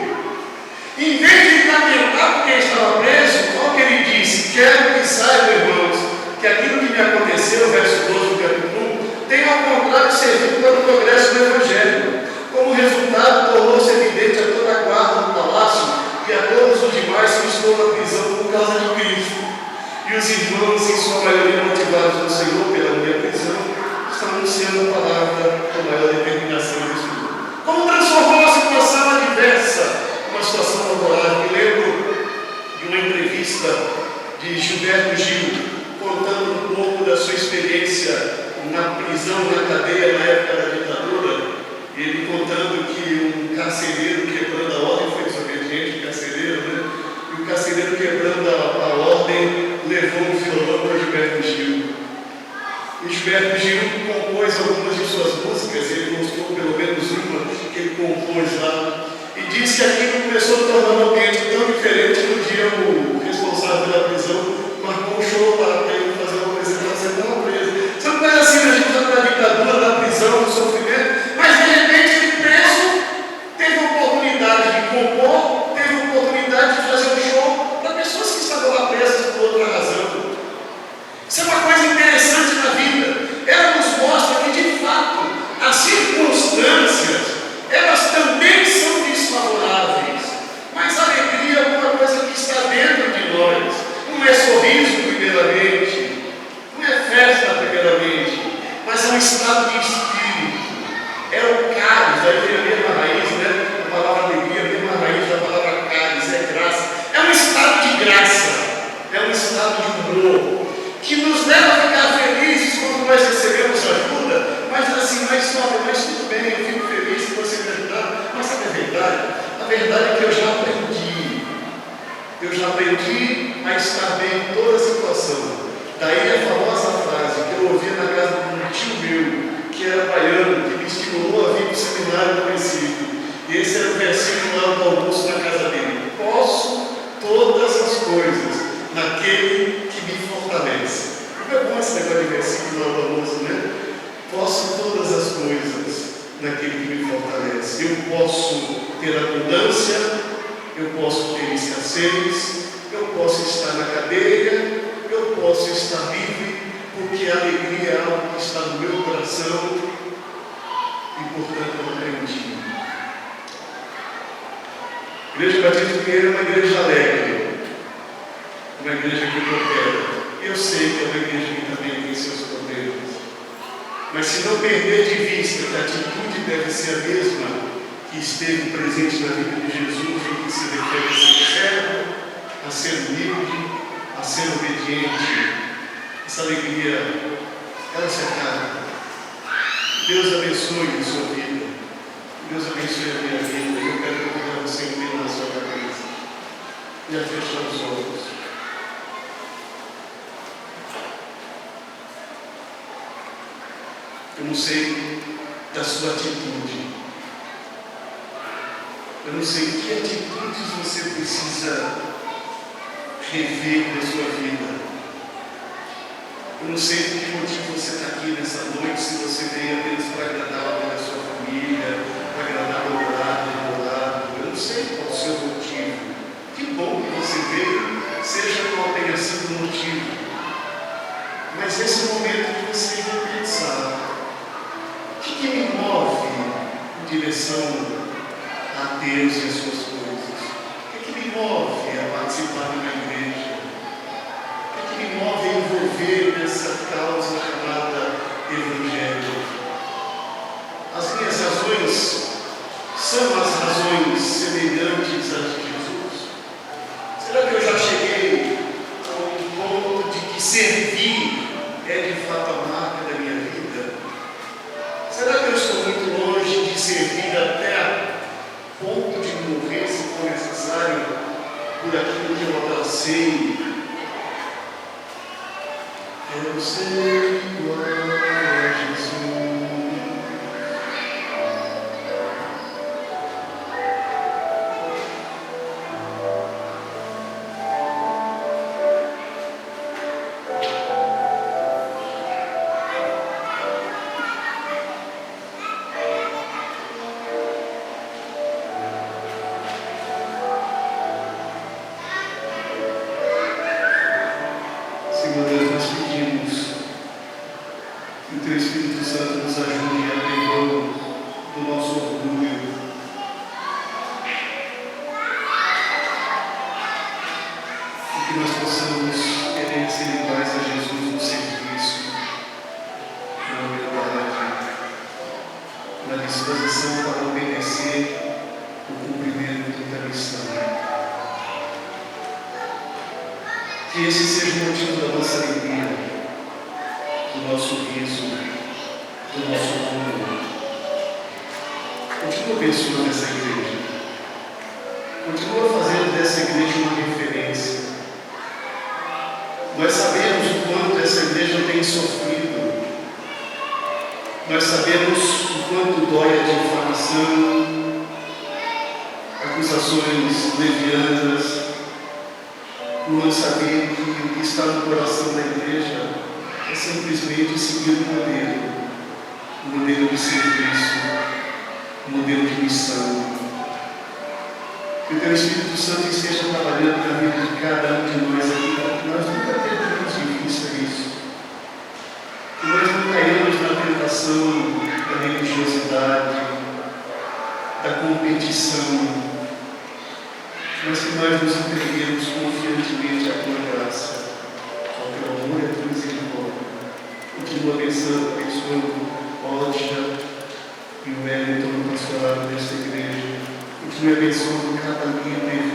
Em vez de lamentar porque estava preso, olha o que ele disse: quero que saibam, irmãos, que aquilo que me aconteceu, verso 12 do capítulo 1, tem ao contrário servido para o progresso do Evangelho. Como resultado, tornou-se evidente a toda a guarda do palácio e a todos os demais que estou na prisão por causa de Cristo. E os irmãos, em sua maioria motivados no Senhor pela minha prisão, estão anunciando a palavra com maior determinação e estudo. Como transformou a situação adversa uma situação favorável? Me lembro de uma entrevista de Gilberto Gil, contando um pouco da sua experiência na prisão, na cadeia, na época da ditadura. Ele contando que um carcereiro quebrando a ordem, foi desobediente, carcereiro, né? E o carcereiro Gilberto Gil compôs algumas de suas músicas, ele mostrou pelo menos uma que ele compôs lá, e disse que aquilo começou a tornar um ambiente tão diferente que um dia o responsável pela prisão marcou um show para ele fazer uma apresentação não presa. Você não conhece assim, a gente está na ditadura, na prisão, no sofrimento, mas de repente ele preso teve a oportunidade de compor, teve a oportunidade de fazer um show para pessoas que estavam lá presas por outra razão. Isso é uma coisa interessante na vida. Ela nos mostra que, de fato, as circunstâncias, elas também são desfavoráveis. Mas a alegria é alguma coisa que está dentro de nós. Não é sorriso, primeiramente. Não é festa, primeiramente. Mas é um estado de espírito. É o cálice, daí vem a mesma raiz, né? A palavra alegria, a mesma raiz da palavra cálice, é graça. É um estado de graça. É um estado de humor, que nos leva a ficar felizes quando nós recebemos ajuda, mas assim, mas tudo bem, eu fico feliz se você me ajudar. Mas sabe a verdade? A verdade é que eu já aprendi a estar bem em toda situação. Daí a famosa frase que eu ouvi na casa de um tio meu, que era baiano, que me estimulou a vir para o seminário do Recife. E esse era o versículo lá do almoço na casa dele: posso todas as coisas naquele que me fortalece. Como é bom esse negócio de versículo lá do almoço, né? Posso todas as coisas naquele que me fortalece. Eu posso ter abundância, eu posso ter escassez, eu posso estar na cadeia, eu posso estar livre, porque a alegria é algo que está no meu coração e, portanto, eu aprendi. A Igreja Batista Pinheiro é uma igreja alegre, uma igreja que coopera. Eu sei que é uma igreja que também tem seus problemas, mas se não perder de vista que a atitude deve ser a mesma que esteve presente na vida de Jesus, em que se refere a ser servo, a ser humilde, a ser obediente, essa alegria, ela se acaba. Deus abençoe a sua vida, Deus abençoe a minha vida. Eu quero convidar você a inclinar a sua cabeça e a fechar os olhos. Eu não sei da sua atitude. Eu não sei que atitudes você precisa rever na sua vida. Eu não sei por que motivo você está aqui nessa noite, se você veio apenas para agradar alguém da sua família, para agradar o meu lado. Eu não sei qual é o seu motivo. Que bom que você veio, seja qual tenha sido o motivo. Mas esse é o momento de você repensar. O que me move em direção a Deus e as suas coisas? O que me move a participar de uma igreja? O que me move a envolver nessa causa chamada Evangelho? As minhas razões são as razões semelhantes às de Jesus? Será que eu já cheguei a um ponto de que servir é de fato a marca da minha vida? Será que eu estou muito longe de servir até a ponto de morrer, se for necessário, por aquilo que eu abracei? Eu sei igual a Jesus. Senhor Deus, nós pedimos que o Teu Espírito Santo nos ajude a abrir mão do nosso orgulho, e que nós possamos querer ser iguais a Jesus no serviço, na humildade, na disposição para obedecer o cumprimento da missão. Que esse seja o motivo da nossa alegria, do nosso riso, do nosso amor. Continua abençoando essa igreja. Continua fazendo dessa igreja uma referência. Nós sabemos o quanto essa igreja tem sofrido Nós sabemos o quanto dói a difamação, acusações levianas, não saber que o que está no coração da igreja é simplesmente seguir um modelo de serviço, um modelo de missão. Que o Teu Espírito Santo esteja trabalhando na vida de cada um de nós aqui, para que nós nunca percamos de vista isso. Que nós não caímos na tentação da religiosidade, da competição, mas que nós nos entreguemos confiantemente à Tua graça, ao Teu amor e à Tua misericórdia. Continua abençoando Olja e o Wellington no pastorado desta igreja. Continue abençoando cada líder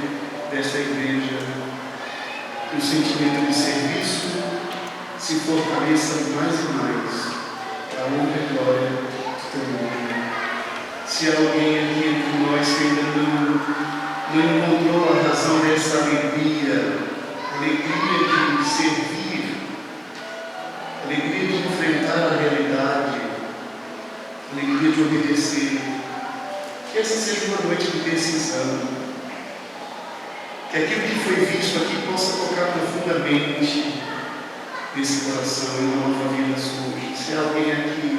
desta igreja. Que o sentimento de serviço se fortaleça mais e mais para a honra e glória do Teu nome. Se há alguém aqui entre nós que ainda não encontrou a razão dessa alegria de servir, alegria de enfrentar a realidade, alegria de obedecer, que essa seja uma noite de decisão, que aquilo que foi visto aqui possa tocar profundamente nesse coração e uma nova vida surge. Se há alguém aqui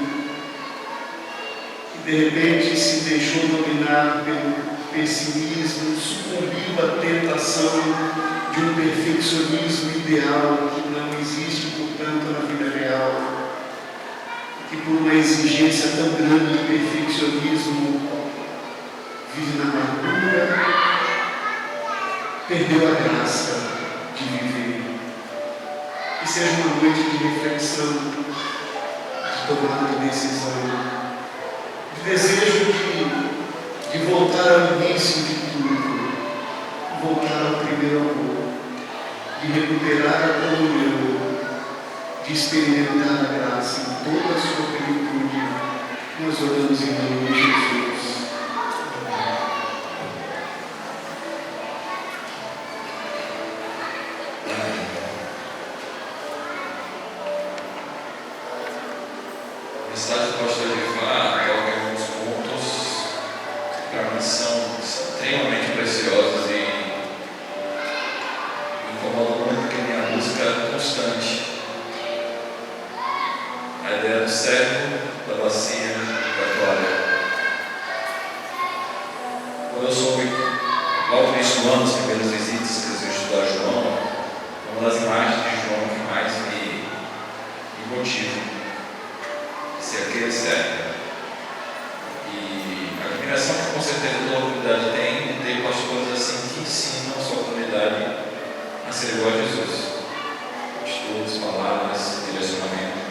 que de repente se deixou dominar pelo pessimismo, sucumbiu à tentação de um perfeccionismo ideal que não existe, portanto, na vida real, que por uma exigência tão grande de perfeccionismo vive na amargura, perdeu a graça de viver. Que seja uma noite de reflexão, de tomada de decisão, de desejo de voltar ao início de tudo, voltar ao primeiro amor, de recuperar a comunhão, de experimentar a graça em toda a sua plenitude. Nós oramos em nome de Jesus. A mensagem do pastor Rifar toca alguns pontos que para mim são extremamente preciosos e me incomodam muito, que é a minha busca constante. A ideia do servo, da bacia, da toalha. Quando eu soube, logo no início do ano, as primeiras visitas que eu estudar João, uma das imagens de João que mais me motiva ser aquele servo. E a admiração que com certeza toda a comunidade tem de ter pastores assim que ensinam a sua comunidade a ser igual a Jesus. Estudos, palavras, direcionamento.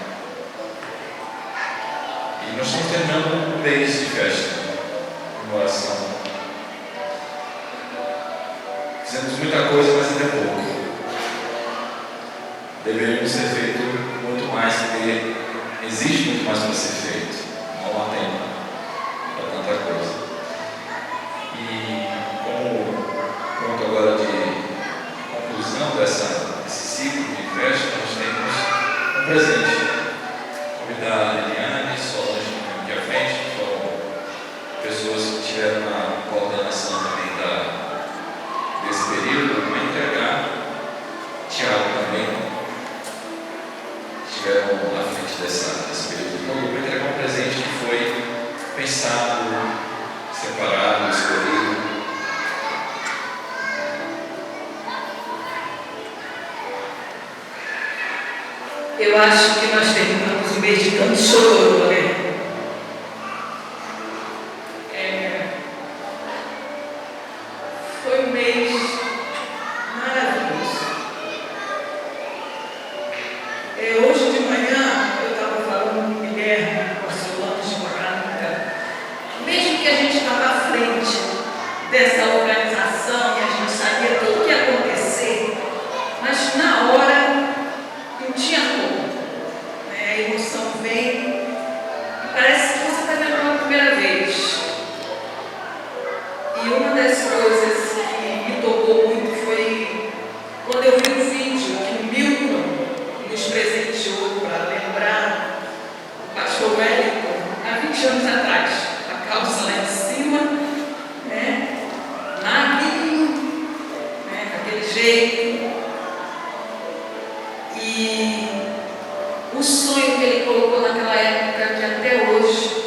E nós estamos terminando um mês de festa, uma oração. Fizemos muita coisa, mas ainda é pouco. Deveríamos ter feito muito mais, porque existe muito mais para ser feito. Não há tempo para tanta coisa. E como ponto agora de conclusão desse ciclo de festa, nós temos um presente. Convidar a Liliane, Solange aqui à frente, que foram pessoas que estiveram na coordenação também desse período, para entregar. Tiago também estiveram na frente desse período todo, para entregar um presente que foi pensado, separado, escolhido. Eu acho que nós terminamos um mês de tanto choro, né? Foi um mês maravilhoso. Hoje de manhã eu estava falando com o Guilherme, com a Solange, com a Carla, mesmo que a gente estava à frente dessa organização e a gente sabia tudo o que ia acontecer, mas na hora não tinha como. A emoção vem e parece que você está vendo pela primeira vez. E uma das coisas que me tocou muito foi quando eu vi o vídeo que o Milton nos presenteou para lembrar o pastor Wellington jeito. E o sonho que ele colocou naquela época, que até hoje,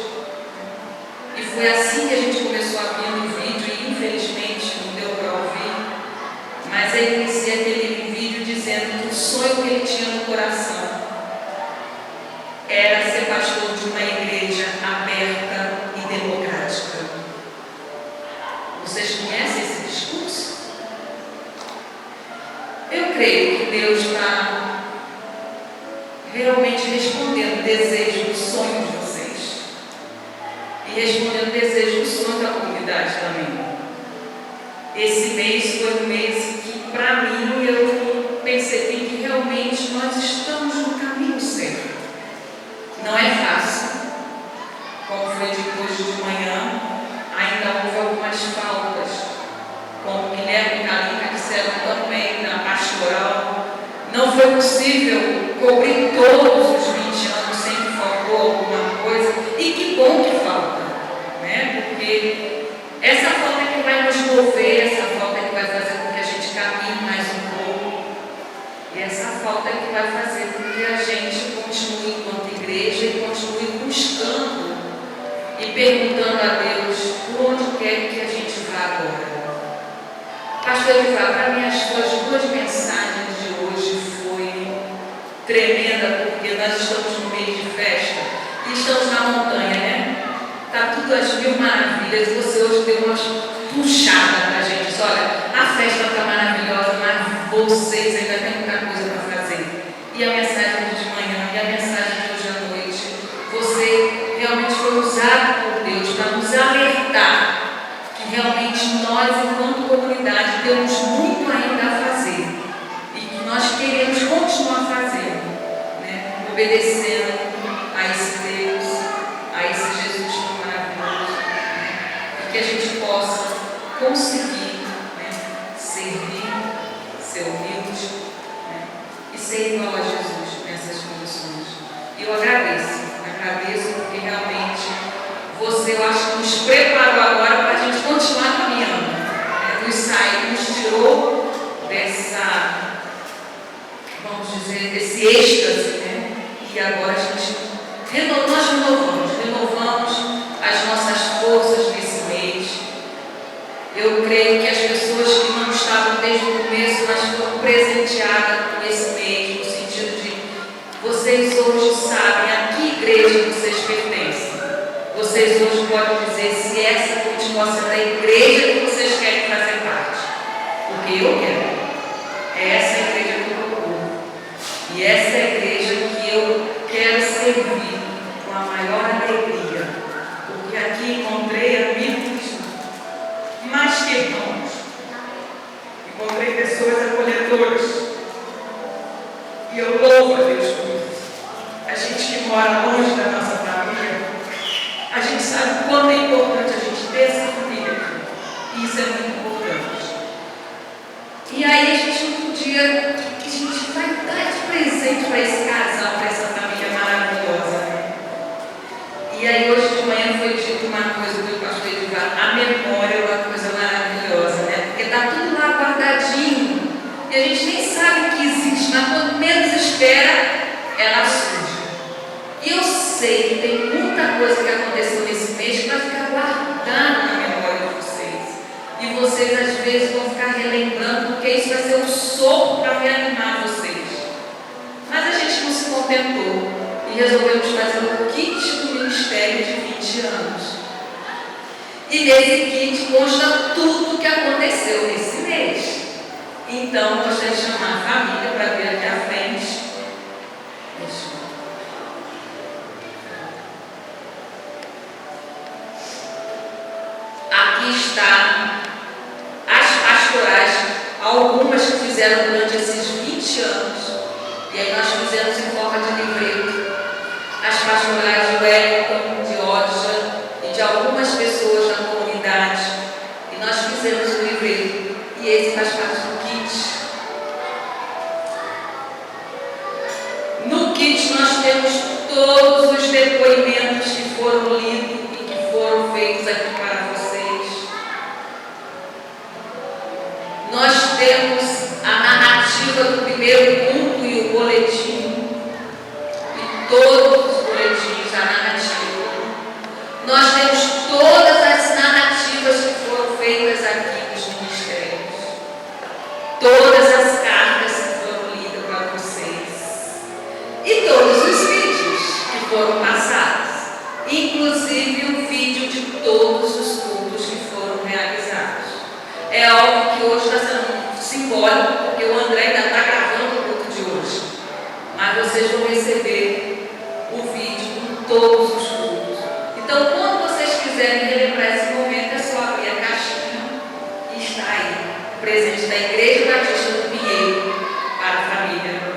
e foi assim que a gente começou a ver no vídeo, e infelizmente não deu para ouvir, mas ele inicia aquele vídeo dizendo que o sonho que ele tinha no coração era ser pastor de uma igreja aberta e democrática. Vocês conhecem esse discurso? Eu creio que Deus está realmente respondendo o desejo, o sonho de vocês. E respondendo o desejo, o sonho da comunidade também. Esse mês foi um mês que, para mim, eu percebi que realmente nós estamos no caminho certo. Não é fácil, como foi depois de manhã, ainda houve algumas faltas, como Guilherme e Kalinka disseram também na pastoral. Não foi possível cobrir todos os 20 anos, sempre faltou alguma coisa, e que bom que falta, né? Porque essa falta é que vai nos mover, essa falta é que vai fazer com que a gente caminhe mais um pouco, e essa falta é que vai fazer com que a gente continue enquanto igreja e continue buscando e perguntando a Deus por onde quer que a gente vá agora. Pastor Edivar, para mim as suas duas mensagens de hoje foi tremenda, porque nós estamos no meio de festa e estamos na montanha, né? Está tudo às mil maravilhas, e você hoje deu uma puxada para a gente. Diz, olha, a festa está maravilhosa, mas vocês ainda têm muita coisa para fazer. E a mensagem de manhã, e a mensagem de hoje à noite, você realmente foi usado por Deus para nos alertar que realmente nós, enquanto comunidade, temos muito ainda a fazer e que nós queremos continuar fazendo, né? Obedecendo a esse Deus, a esse Jesus tão maravilhoso, né? E que a gente possa conseguir, né, servir, ser humilde, né, e ser igual a Jesus nessas condições. E eu agradeço porque realmente você, eu acho que nos preparou agora para a gente continuar caminhando, né? Nos tirou dessa, vamos dizer, desse êxtase, né? E agora a gente nós renovamos as nossas forças nesse mês. Eu creio que as pessoas que não estavam desde o começo, mas foram presenteadas com esse mês, no sentido de vocês hoje sabem a que igreja vocês pertencem. Vocês hoje podem dizer se essa continua sendo a igreja que vocês querem fazer parte. Porque eu quero. É essa a igreja que eu procuro. E essa é a igreja que eu quero servir com a maior alegria. Porque aqui encontrei amigos mais que irmãos. Encontrei pessoas acolhedoras. E eu louvo a Deus por isso. A gente que mora longe da nossa família, a gente sabe o quanto é importante a gente ter essa família aqui. E isso é muito importante. E aí a gente não podia, que a gente vai dar de presente para esse casal, para essa família maravilhosa, né? E aí hoje de manhã foi dito uma coisa do pastor Edivar, a memória é uma coisa maravilhosa, né? Porque está tudo lá guardadinho. E a gente nem sabe que existe, mas quando menos espera, ela surge. E eu sei que tem muita coisa que aconteceu nesse mês que vai ficar guardada na memória de vocês. E vocês às vezes vão ficar relembrando, porque isso vai ser um sopro para reanimar vocês. Mas a gente não se contentou e resolvemos fazer o kit do ministério de 20 anos. E nesse kit consta tudo o que aconteceu nesse mês. Então, eu gostaria de chamar a família para vir aqui à frente. Aqui está as pastorais, algumas que fizeram durante esses 20 anos. E aí nós fizemos em forma de livreto. As pastorais do Wellington, de Odja e de algumas pessoas da comunidade. E nós fizemos o livreto. E esse faz parte do kit. No kit nós temos todos os depoimentos que foram lidos e que foram feitos aqui para vocês. Nós temos a narrativa do primeiro culto e o boletim, e todos os boletins, a narrativa. Nós temos todas as narrativas que foram feitas aqui nos ministérios, todas as cartas que foram lidas para vocês, e todos os vídeos que foram passados, inclusive o vídeo de todos os cultos que foram realizados. É algo que hoje está sendo simbólico, porque o André ainda está gravando o culto de hoje, mas vocês vão receber o vídeo com todos os cultos. Então, quando vocês quiserem relembrar esse momento, é só abrir a caixinha e está aí, o presente da Igreja Batista do Pinheiro para a família.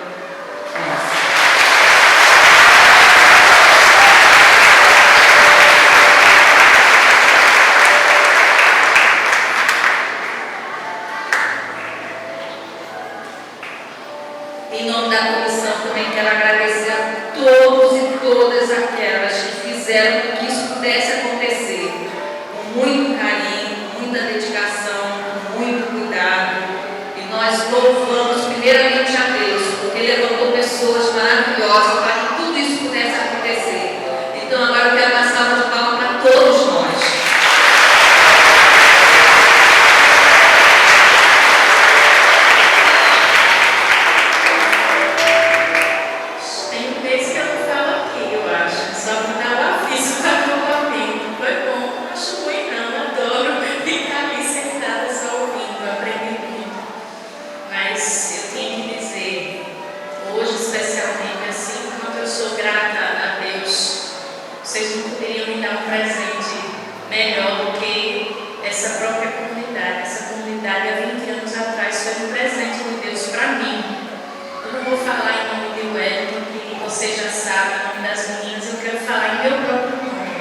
Em nome da comissão, também quero agradecer a todos e todas aquelas que fizeram com que isso pudesse acontecer, com muito carinho, com muita dedicação, com muito cuidado. E nós louvamos primeiramente a Deus, porque Ele levantou pessoas maravilhosas para que tudo isso pudesse acontecer. Então agora eu quero dar uma salva de palmas para todos nós. Vocês não poderiam me dar um presente melhor do que essa própria comunidade. Essa comunidade há 20 anos atrás foi um presente de Deus para mim. Eu não vou falar em nome de Wellington, que vocês já sabem, em nome das meninas, eu quero falar em meu próprio nome.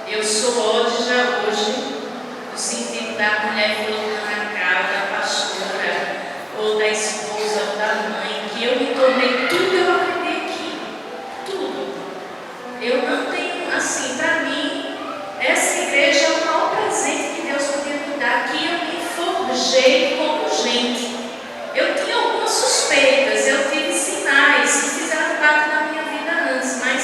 Eu sou Odja hoje, no sentido da mulher colocando na casa, da pastora, ou da esposa, ou da mãe, que eu me tornei tudo, eu aprendi aqui. Tudo. Eu não tenho, assim, para mim, essa igreja é o maior presente que Deus podia me dar, que eu me forjei como gente. Eu tinha algumas suspeitas, eu tive sinais que fizeram parte da minha vida antes, mas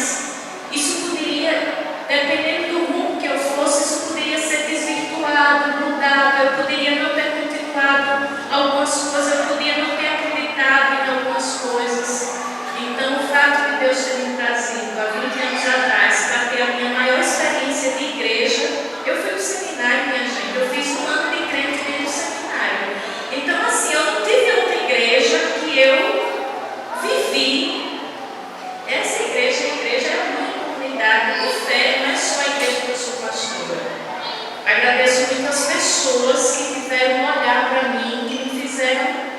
isso poderia, dependendo do rumo que eu fosse, isso poderia ser desvirtuado, mudado, eu poderia não ter continuado algumas coisas, eu poderia não ter acreditado em algumas coisas. Então, o fato de Deus ter me trazido há 20 anos atrás para ter a minha maior experiência de igreja, eu fui ao seminário, minha gente, eu fiz um ano de crente dentro do seminário. Então, assim, eu não tive outra igreja que eu vivi. Essa igreja, a igreja é a minha comunidade de fé, não é só a igreja que eu sou pastora. Agradeço muito as pessoas que tiveram um olhar para mim, que me fizeram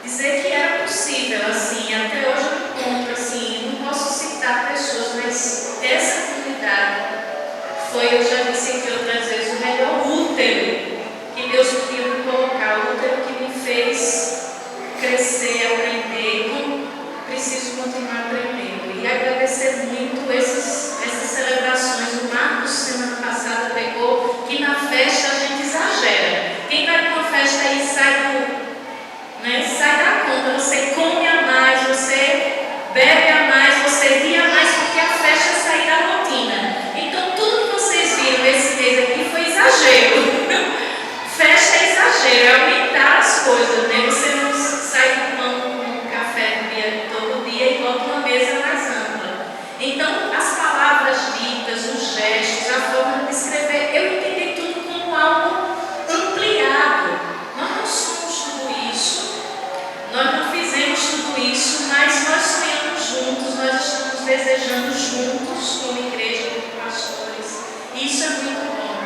dizer que era possível, assim, até hoje eu encontro, assim, não posso citar pessoas, mas essa comunidade foi, eu já disse aqui outras vezes, o melhor útero que Deus podia me colocar, o útero que me fez crescer, aprender, como preciso continuar aprendendo. E agradecer muito essas celebrações. O Marcos, semana passada, pegou que na festa a gente exagera. Quem vai para uma festa aí sai da conta, você come a mais, você bebe a mais, você ri a mais, porque a festa é sair da rotina. Então, tudo que vocês viram esse mês aqui foi exagero. Festa é exagero, é aumentar as coisas, né? Você não sai tomando um café todo dia e bota uma mesa mais ampla. Então, as palavras ditas, os gestos, a forma de escrever, eu entendi tudo como algo ampliado. Nós não somos tudo isso. Nós não fizemos tudo isso, mas nós sonhamos juntos, nós estamos desejando juntos, como igreja, como pastores. E isso é muito bom.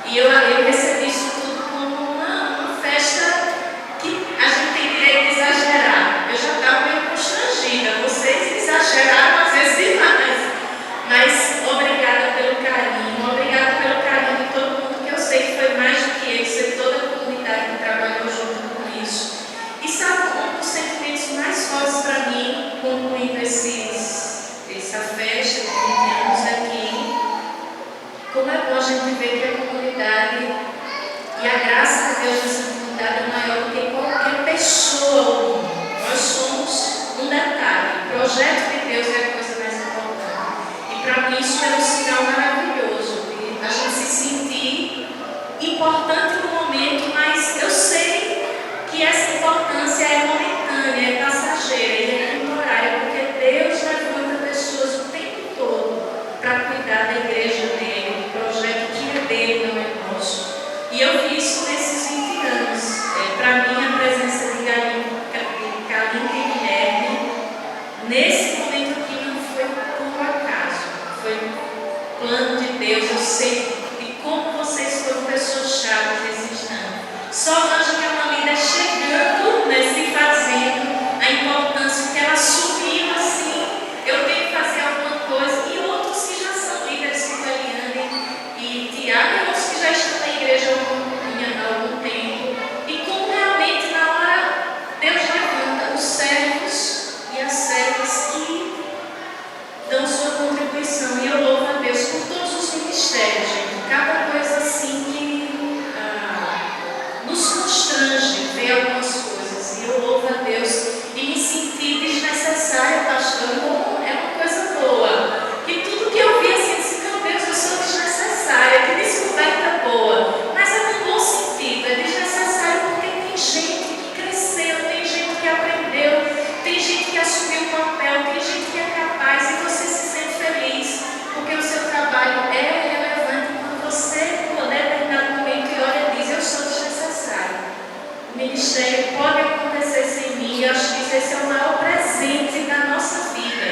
E eu recebi isso tudo como uma festa que a gente tem direito de exagerar. Eu já estava meio constrangida, vocês exageraram às vezes demais. Mas obrigada pelo carinho, obrigada pelo carinho de todo mundo, que eu sei que foi mais do que eles, foi toda a comunidade que trabalhou junto com isso. E sabe um dos sentimentos mais fortes para mim, concluindo essa festa de 20 anos aqui, como é bom a gente ver que a comunidade pessoa ou o mundo. Nós somos um detalhe. O projeto de Deus é a coisa mais importante. E para mim isso é um sinal maravilhoso de a gente se sentir importante no momento, mas eu sei que essa importância é momentânea, é passageira e é temporária, porque Deus levanta pessoas o tempo todo para cuidar da igreja dele, do projeto que é dele, não é nosso. E eu vi isso nesses 20 anos. Para mim, a presença de Kalinka e Guilherme, nesse momento aqui, não foi por acaso, foi plano de Deus. Eu sei de como vocês foram pessoas-chave desses anos. Só Ângela, que é uma líder chegando, né, se fazendo, a importância que ela assumiu assim, eu tenho que fazer alguma coisa, e outros que já são líderes, como Eliane e Tiago, e outros que já estão na igreja há algum tempo, e como realmente na hora Deus levanta os servos e as servas que dão sua contribuição, e eu louvo a Deus por todos os ministérios, gente, cada coisa assim que nos constrange ver algumas coisas, e eu louvo a Deus e me senti desnecessária, pastor. É uma coisa boa, que tudo que eu vi assim, disse, meu Deus, eu sou desnecessária, que descoberta boa, mas é no bom sentido, é desnecessário porque tem gente que cresceu, tem gente que aprendeu, tem gente que assumiu o papel, tem gente que é capaz, e você se sente feliz, porque o seu trabalho é relevante quando você, por determinado momento, olha e diz, eu sou desnecessário. O ministério pode acontecer sem mim, e eu acho que esse é o maior presente da nossa vida.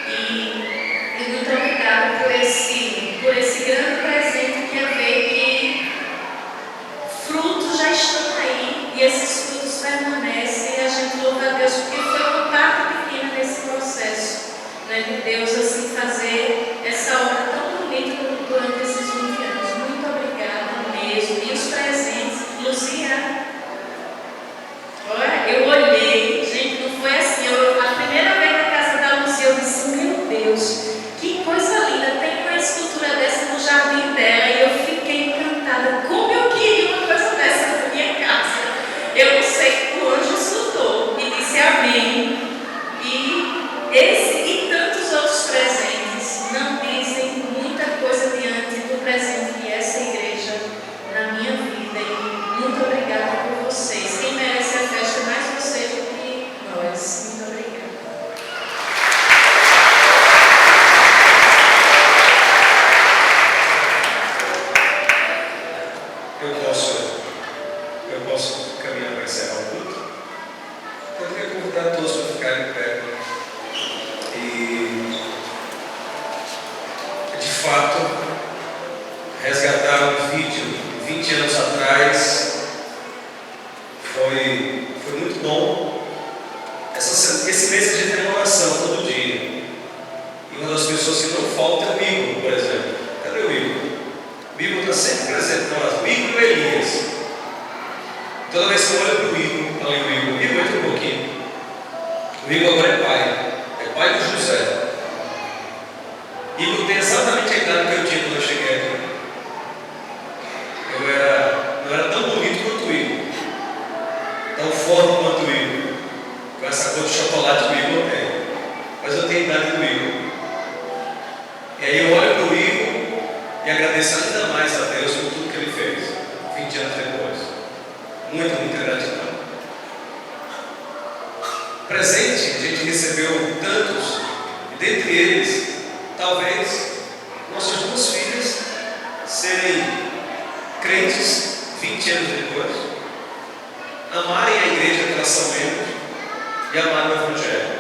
E muito obrigada por esse grande presente que é ver que frutos já estão aí, e esses frutos permanecem, e a gente louva a Deus, porque foi uma parte pequena desse processo, né, de Deus assim fazer essa obra tão bonita durante esses 20 anos. Muito obrigada mesmo. E os presentes, Luzia, olha, eu olhei, gente, não foi assim, a primeira vez na casa da Luzia eu disse, meu Deus, que coisa linda, tem uma escultura dessa no jardim dela, e eu fiquei encantada, como eu queria uma coisa dessa na minha casa. Eu não sei, o anjo escutou e disse amém. E esse e tantos outros presentes não dizem muita coisa diante do presente que é essa igreja na minha vida. E muito obrigada por vocês. Quem merece a festa é mais vocês do que nós. Muito obrigada. Eu posso caminhar para encerrar o culto? Eu queria convidar todos para ficarem em pé. E, de fato, resgatar um vídeo de 20 anos atrás foi muito bom. Esse mês a gente tem uma oração todo dia. E uma das pessoas que não falta é o Igor, por exemplo. Cadê o Igor? O Igor está sempre presente na oração. O Igor e o Elias. Toda vez que eu olho para o Igor, falei o Igor entra um pouquinho. O Igor agora é pai do José. Igor tem exatamente a idade que eu tinha quando eu cheguei aqui. Eu não era tão bonito quanto o Igor, tão forte quanto o Igor, com essa cor de chocolate que o Igor tem, mas eu tenho a idade do Igor. E aí eu olho para o Igor e agradeço ainda mais a Deus por tudo que ele fez, 20 anos depois. Muita gratidão. Presente, a gente recebeu tantos, e dentre eles, talvez nossas duas filhas serem crentes 20 anos depois, amarem a igreja que elas são membros e amarem o Evangelho.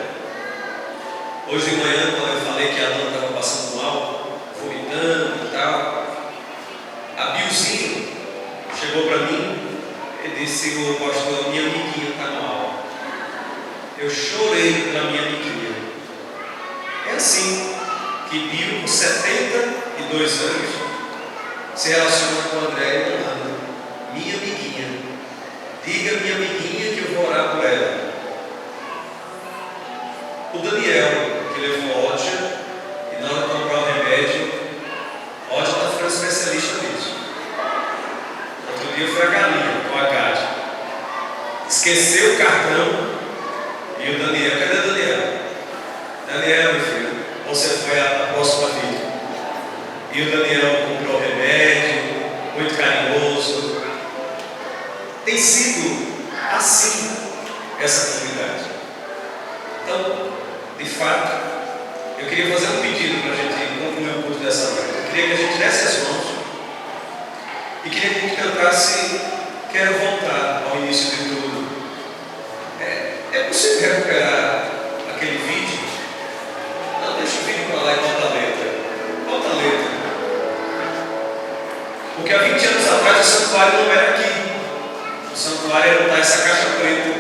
Hoje de manhã, quando eu falei que a Ana estava passando mal, vomitando e tal, a Bilzinho chegou para mim e disse, o pastor, minha amiguinha está mal. Eu chorei pela minha amiguinha. É assim que Bill, com 72 anos, se relaciona com o André e com a Ana. Minha amiguinha. Diga minha amiguinha que eu vou orar por ela. O Daniel, que levou Ódia, e na hora de comprar o remédio, Ódia está ficando especialista nisso. Outro dia foi a galinha, com a Gade. esqueceu o cartão e o Daniel, cadê o Daniel? Daniel, meu filho, você foi a próxima vítima. E o Daniel comprou remédio, muito carinhoso. Tem sido assim essa comunidade. Então, de fato, eu queria fazer um pedido para a gente concluir o culto dessa noite. Eu queria que a gente desse as mãos e queria que a gente cantasse Quero Voltar ao início de tudo. É possível recuperar aquele vídeo? Não, deixa o vídeo para lá e bota a letra. Bota a letra. Porque há 20 anos atrás o santuário não era aqui. O santuário era essa caixa preta.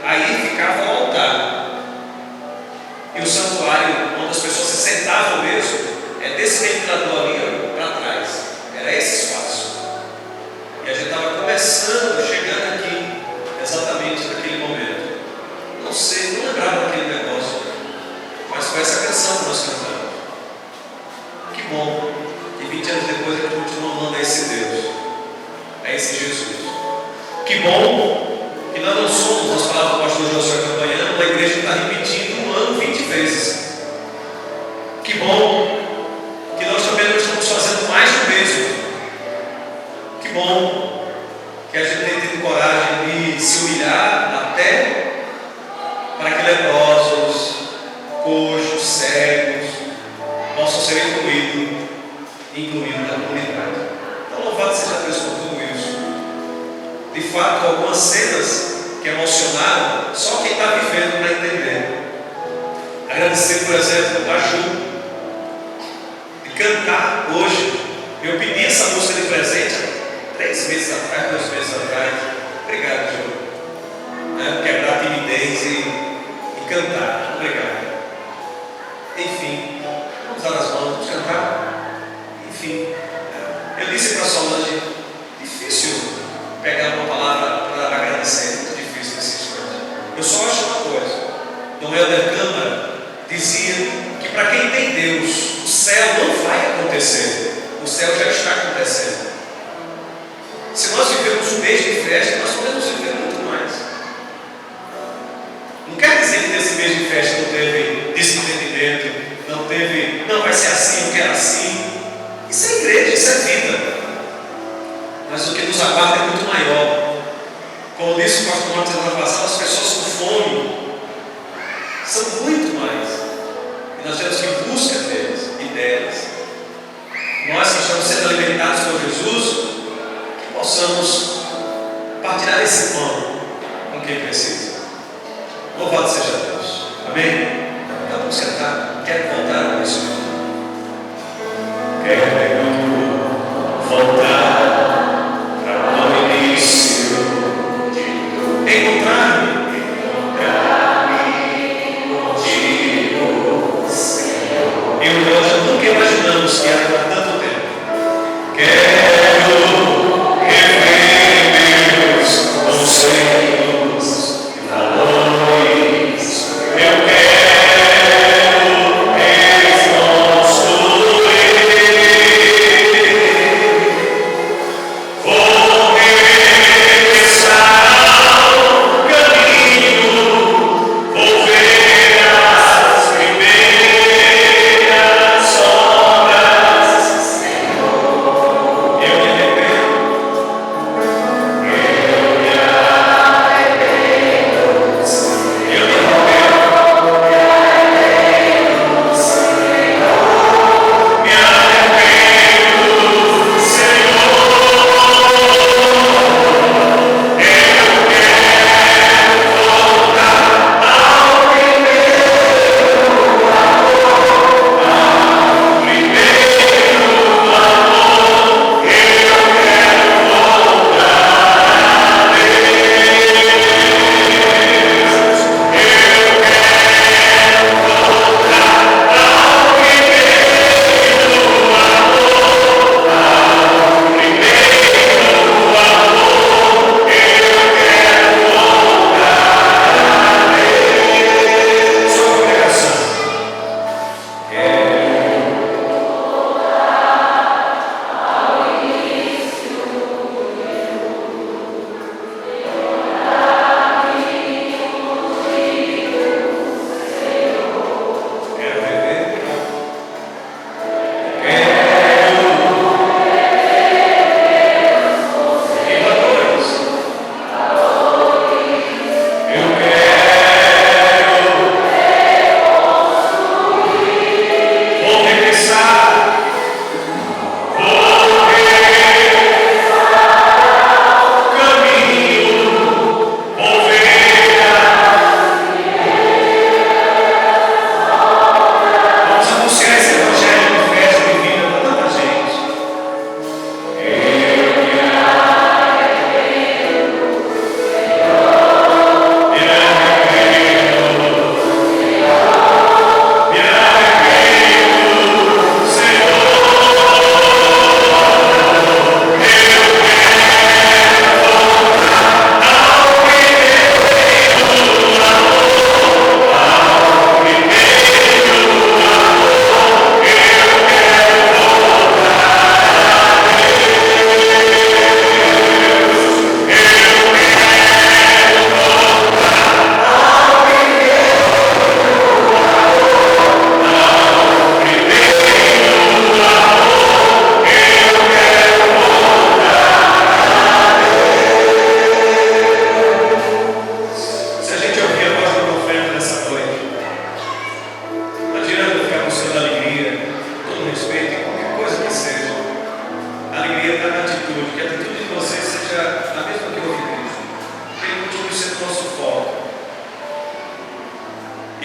Aí ficava o altar. E o santuário, onde as pessoas se sentavam mesmo, é desse ventilador ali para trás. Era esse espaço. E a gente estava começando, chegando aqui, exatamente naquele momento. Não sei, não lembrava daquele negócio. Mas foi essa canção que nós cantamos. Que bom que 20 anos depois ele continua amando a esse Deus, a esse Jesus. Que bom que nós não somos, nas palavras do pastor Josué acompanhando, uma igreja que está repetindo um ano 20 vezes. Que bom que nós também não estamos fazendo mais do mesmo. Que bom que a gente tem tido coragem de se humilhar até para que leprosos, coxos, cegos possam ser incluídos na comunidade. Então, louvado seja Deus por tudo isso. De fato, algumas cenas que emocionaram só quem está vivendo para entender. Agradecer, por exemplo, a Ju de cantar hoje. Eu pedi essa música de presente 3 meses atrás, 2 meses atrás. Obrigado, Ju. Quebrar a timidez e cantar. Obrigado. Enfim, vamos dar as mãos, vamos cantar. Enfim, eu disse para a Solange, difícil pegar uma palavra para agradecer, muito difícil nesse instante. Eu só acho uma coisa. Dom Helder Câmara dizia que para quem tem Deus, o céu não vai acontecer. O céu já está acontecendo. Se nós vivemos um mês de festa, nós podemos viver muito mais. Não quer dizer que nesse mês de festa não teve desentendimento, não vai ser assim, eu quero assim. Isso é igreja, isso é vida. Mas o que nos aguarda é muito maior. Como disse o pastor Marcos semana passada, as pessoas com fome são muito mais. E nós temos que ir em busca deles e delas. Nós que estamos sendo alimentados por Jesus, que possamos partilhar esse pão com quem precisa. Louvado seja Deus. Amém? Então vamos sentar. Quero voltar com isso. Quero voltar para o início de tudo. Encontrar-me contigo, Senhor. Eu e nós nunca imaginamos que era por tanto tempo. Quero rever meus conselhos e valores. Eu quero reconstruir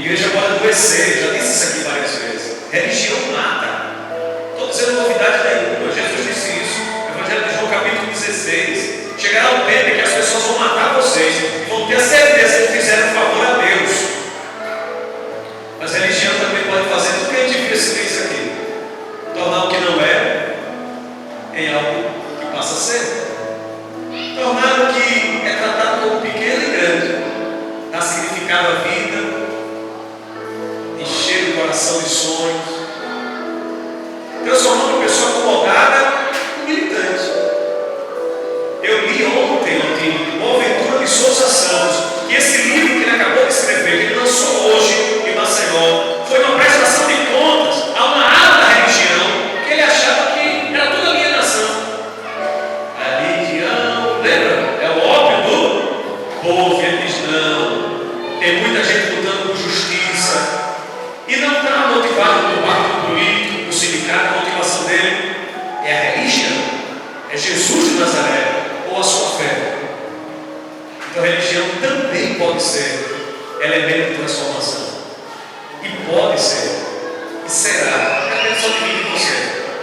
Igreja pode adoecer, já disse isso aqui várias vezes. Religião mata. Estou dizendo novidade nenhuma, Jesus disse isso. Evangelho de João capítulo 16. Chegará o tempo em que as pessoas vão matar vocês e vão ter a certeza que fizeram um favor a Deus. Mas religião também pode fazer tudo que a gente viu esse mês aqui. Tornar o que não é em algo que passa a ser. Tornar o que é tratado como pequeno e grande. Dar significado à vida. Encher o coração de sonhos. Transformar uma pessoa acomodada em militante. Eu li ontem, Boaventura de Souza Santos, que esse livro que ele acabou de escrever, que ele lançou hoje em Maceió, foi uma prestação de contas a uma ala da religião que ele achava que era toda alienação. A religião, lembra? É o ópio do povo. Ele diz: não, tem muita gente lutando por justiça e não está motivado por partido político, por sindicato. A motivação dele é a religião, é Jesus de Nazaré ou a sua fé. Então a religião também pode ser elemento de transformação. E pode ser. E será. Depende só de mim e de você.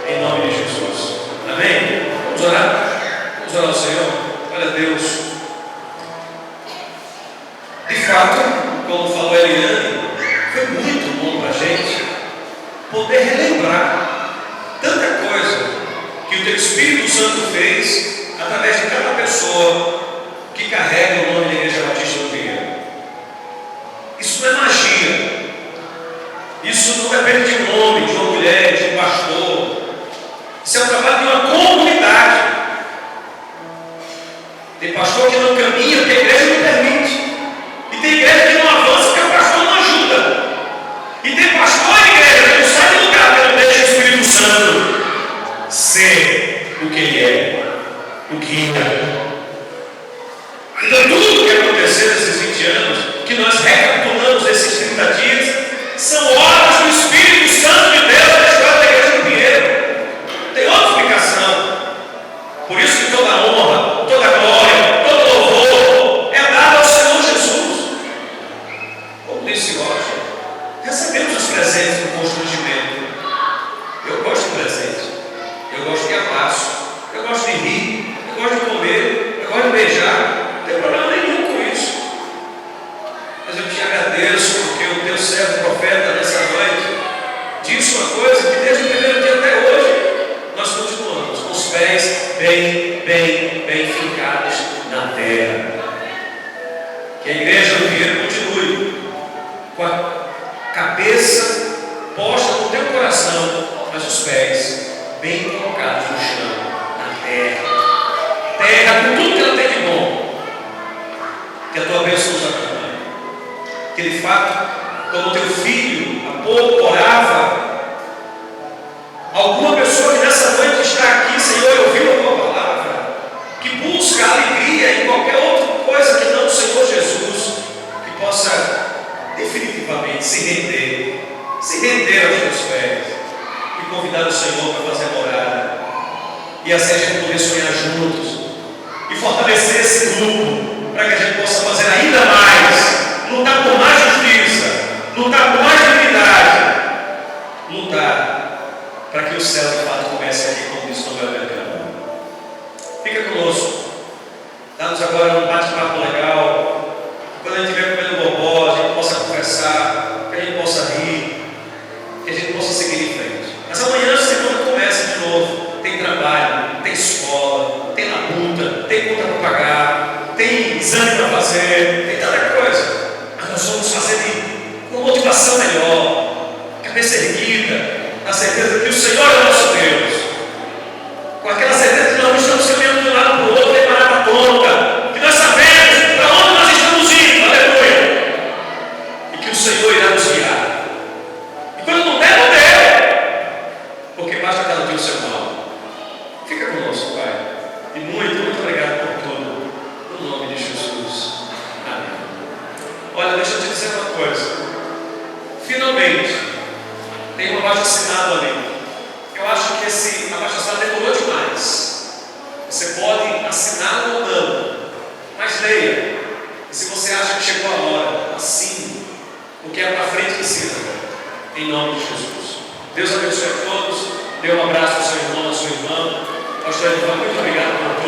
Em nome de Jesus. Amém? Vamos orar? Vamos orar ao Senhor. Olha, Deus. De fato, como falou a Eliane, foi muito bom para a gente poder relembrar tanta coisa que o Teu Espírito Santo fez através de cada pessoa que carrega o nome da Igreja Batista do Vinhedo. Isso não é magia. Isso não depende de um homem, de uma mulher, de um pastor. Isso é o trabalho de uma comunidade. Tem pastor que não caminha porque a igreja não permite. E tem igreja que não avança porque o pastor não ajuda. E tem pastor e igreja que não sai do lugar porque não deixa o Espírito Santo ser o que ele é. O guia. Então tudo que aconteceu nesses 20 anos, que nós recapitulamos nesses 30 dias, são obras do Espírito Santo de Deus na história da Igreja do Pinheiro. Não tem outra explicação. Por isso que toda honra, toda glória, todo louvor é dado ao Senhor Jesus. Como disse hoje, recebemos os presentes no constrangimento. Eu gosto de presente. Eu gosto de abraço. Eu gosto de rir. Eu gosto de comer. Eu gosto de beijar. Não tem problema nenhum com isso. Mas eu te agradeço porque o teu servo profeta nessa noite disse uma coisa que desde o primeiro dia até hoje nós continuamos com os pés bem fincados na terra. Que a Igreja do Pinheiro continue com a cabeça posta no teu coração, mas os pés bem colocados no chão, na terra. Terra com tudo que ela tem de bom. Que a tua bênção nos acompanhe. Que de fato, como teu filho há pouco orava, alguma pessoa que nessa noite está aqui, Senhor, ouviu a tua palavra, que busca alegria em qualquer outra coisa que não o Senhor Jesus, que possa definitivamente se render aos teus pés e convidar o Senhor para fazer morada. E assim a gente poder sonhar juntos e fortalecer esse grupo para que a gente possa fazer ainda mais, lutar por mais justiça, lutar por mais dignidade, lutar para que o céu de fato comece aqui, como disse no Evangelho. Fica conosco, dá-nos agora um bate-papo legal, quando a gente estiver comendo bobó, a gente possa conversar, que a gente possa rir, que a gente possa seguir em frente. Mas amanhã a semana começa de novo. Tem trabalho, tem escola, tem labuta, tem conta para pagar, tem exame para fazer, tem tanta coisa. Mas nós vamos fazer com motivação melhor, cabeça erguida, na certeza que o Senhor é o nosso Deus. Com aquela certeza que nós não estamos caminhando de um lado para o outro, nem para a tonta, que nós sabemos para onde nós estamos indo, aleluia. E que o Senhor irá nos guiar. E quando não der, não der, porque basta cada dia o seu mal. Fica conosco, Pai. E muito obrigado por tudo. No nome de Jesus. Amém. Olha, deixa eu te dizer uma coisa. Finalmente, tem um abaixo-assinado ali. Eu acho que esse abaixo-assinado demorou demais. Você pode assiná-lo ou não. Mas leia. E se você acha que chegou a hora, assine. O que é para frente que ensina, em nome de Jesus. Deus abençoe a todos. Dê um abraço ao seu irmão, à sua irmã. Pastor Edvan, muito obrigado por tudo.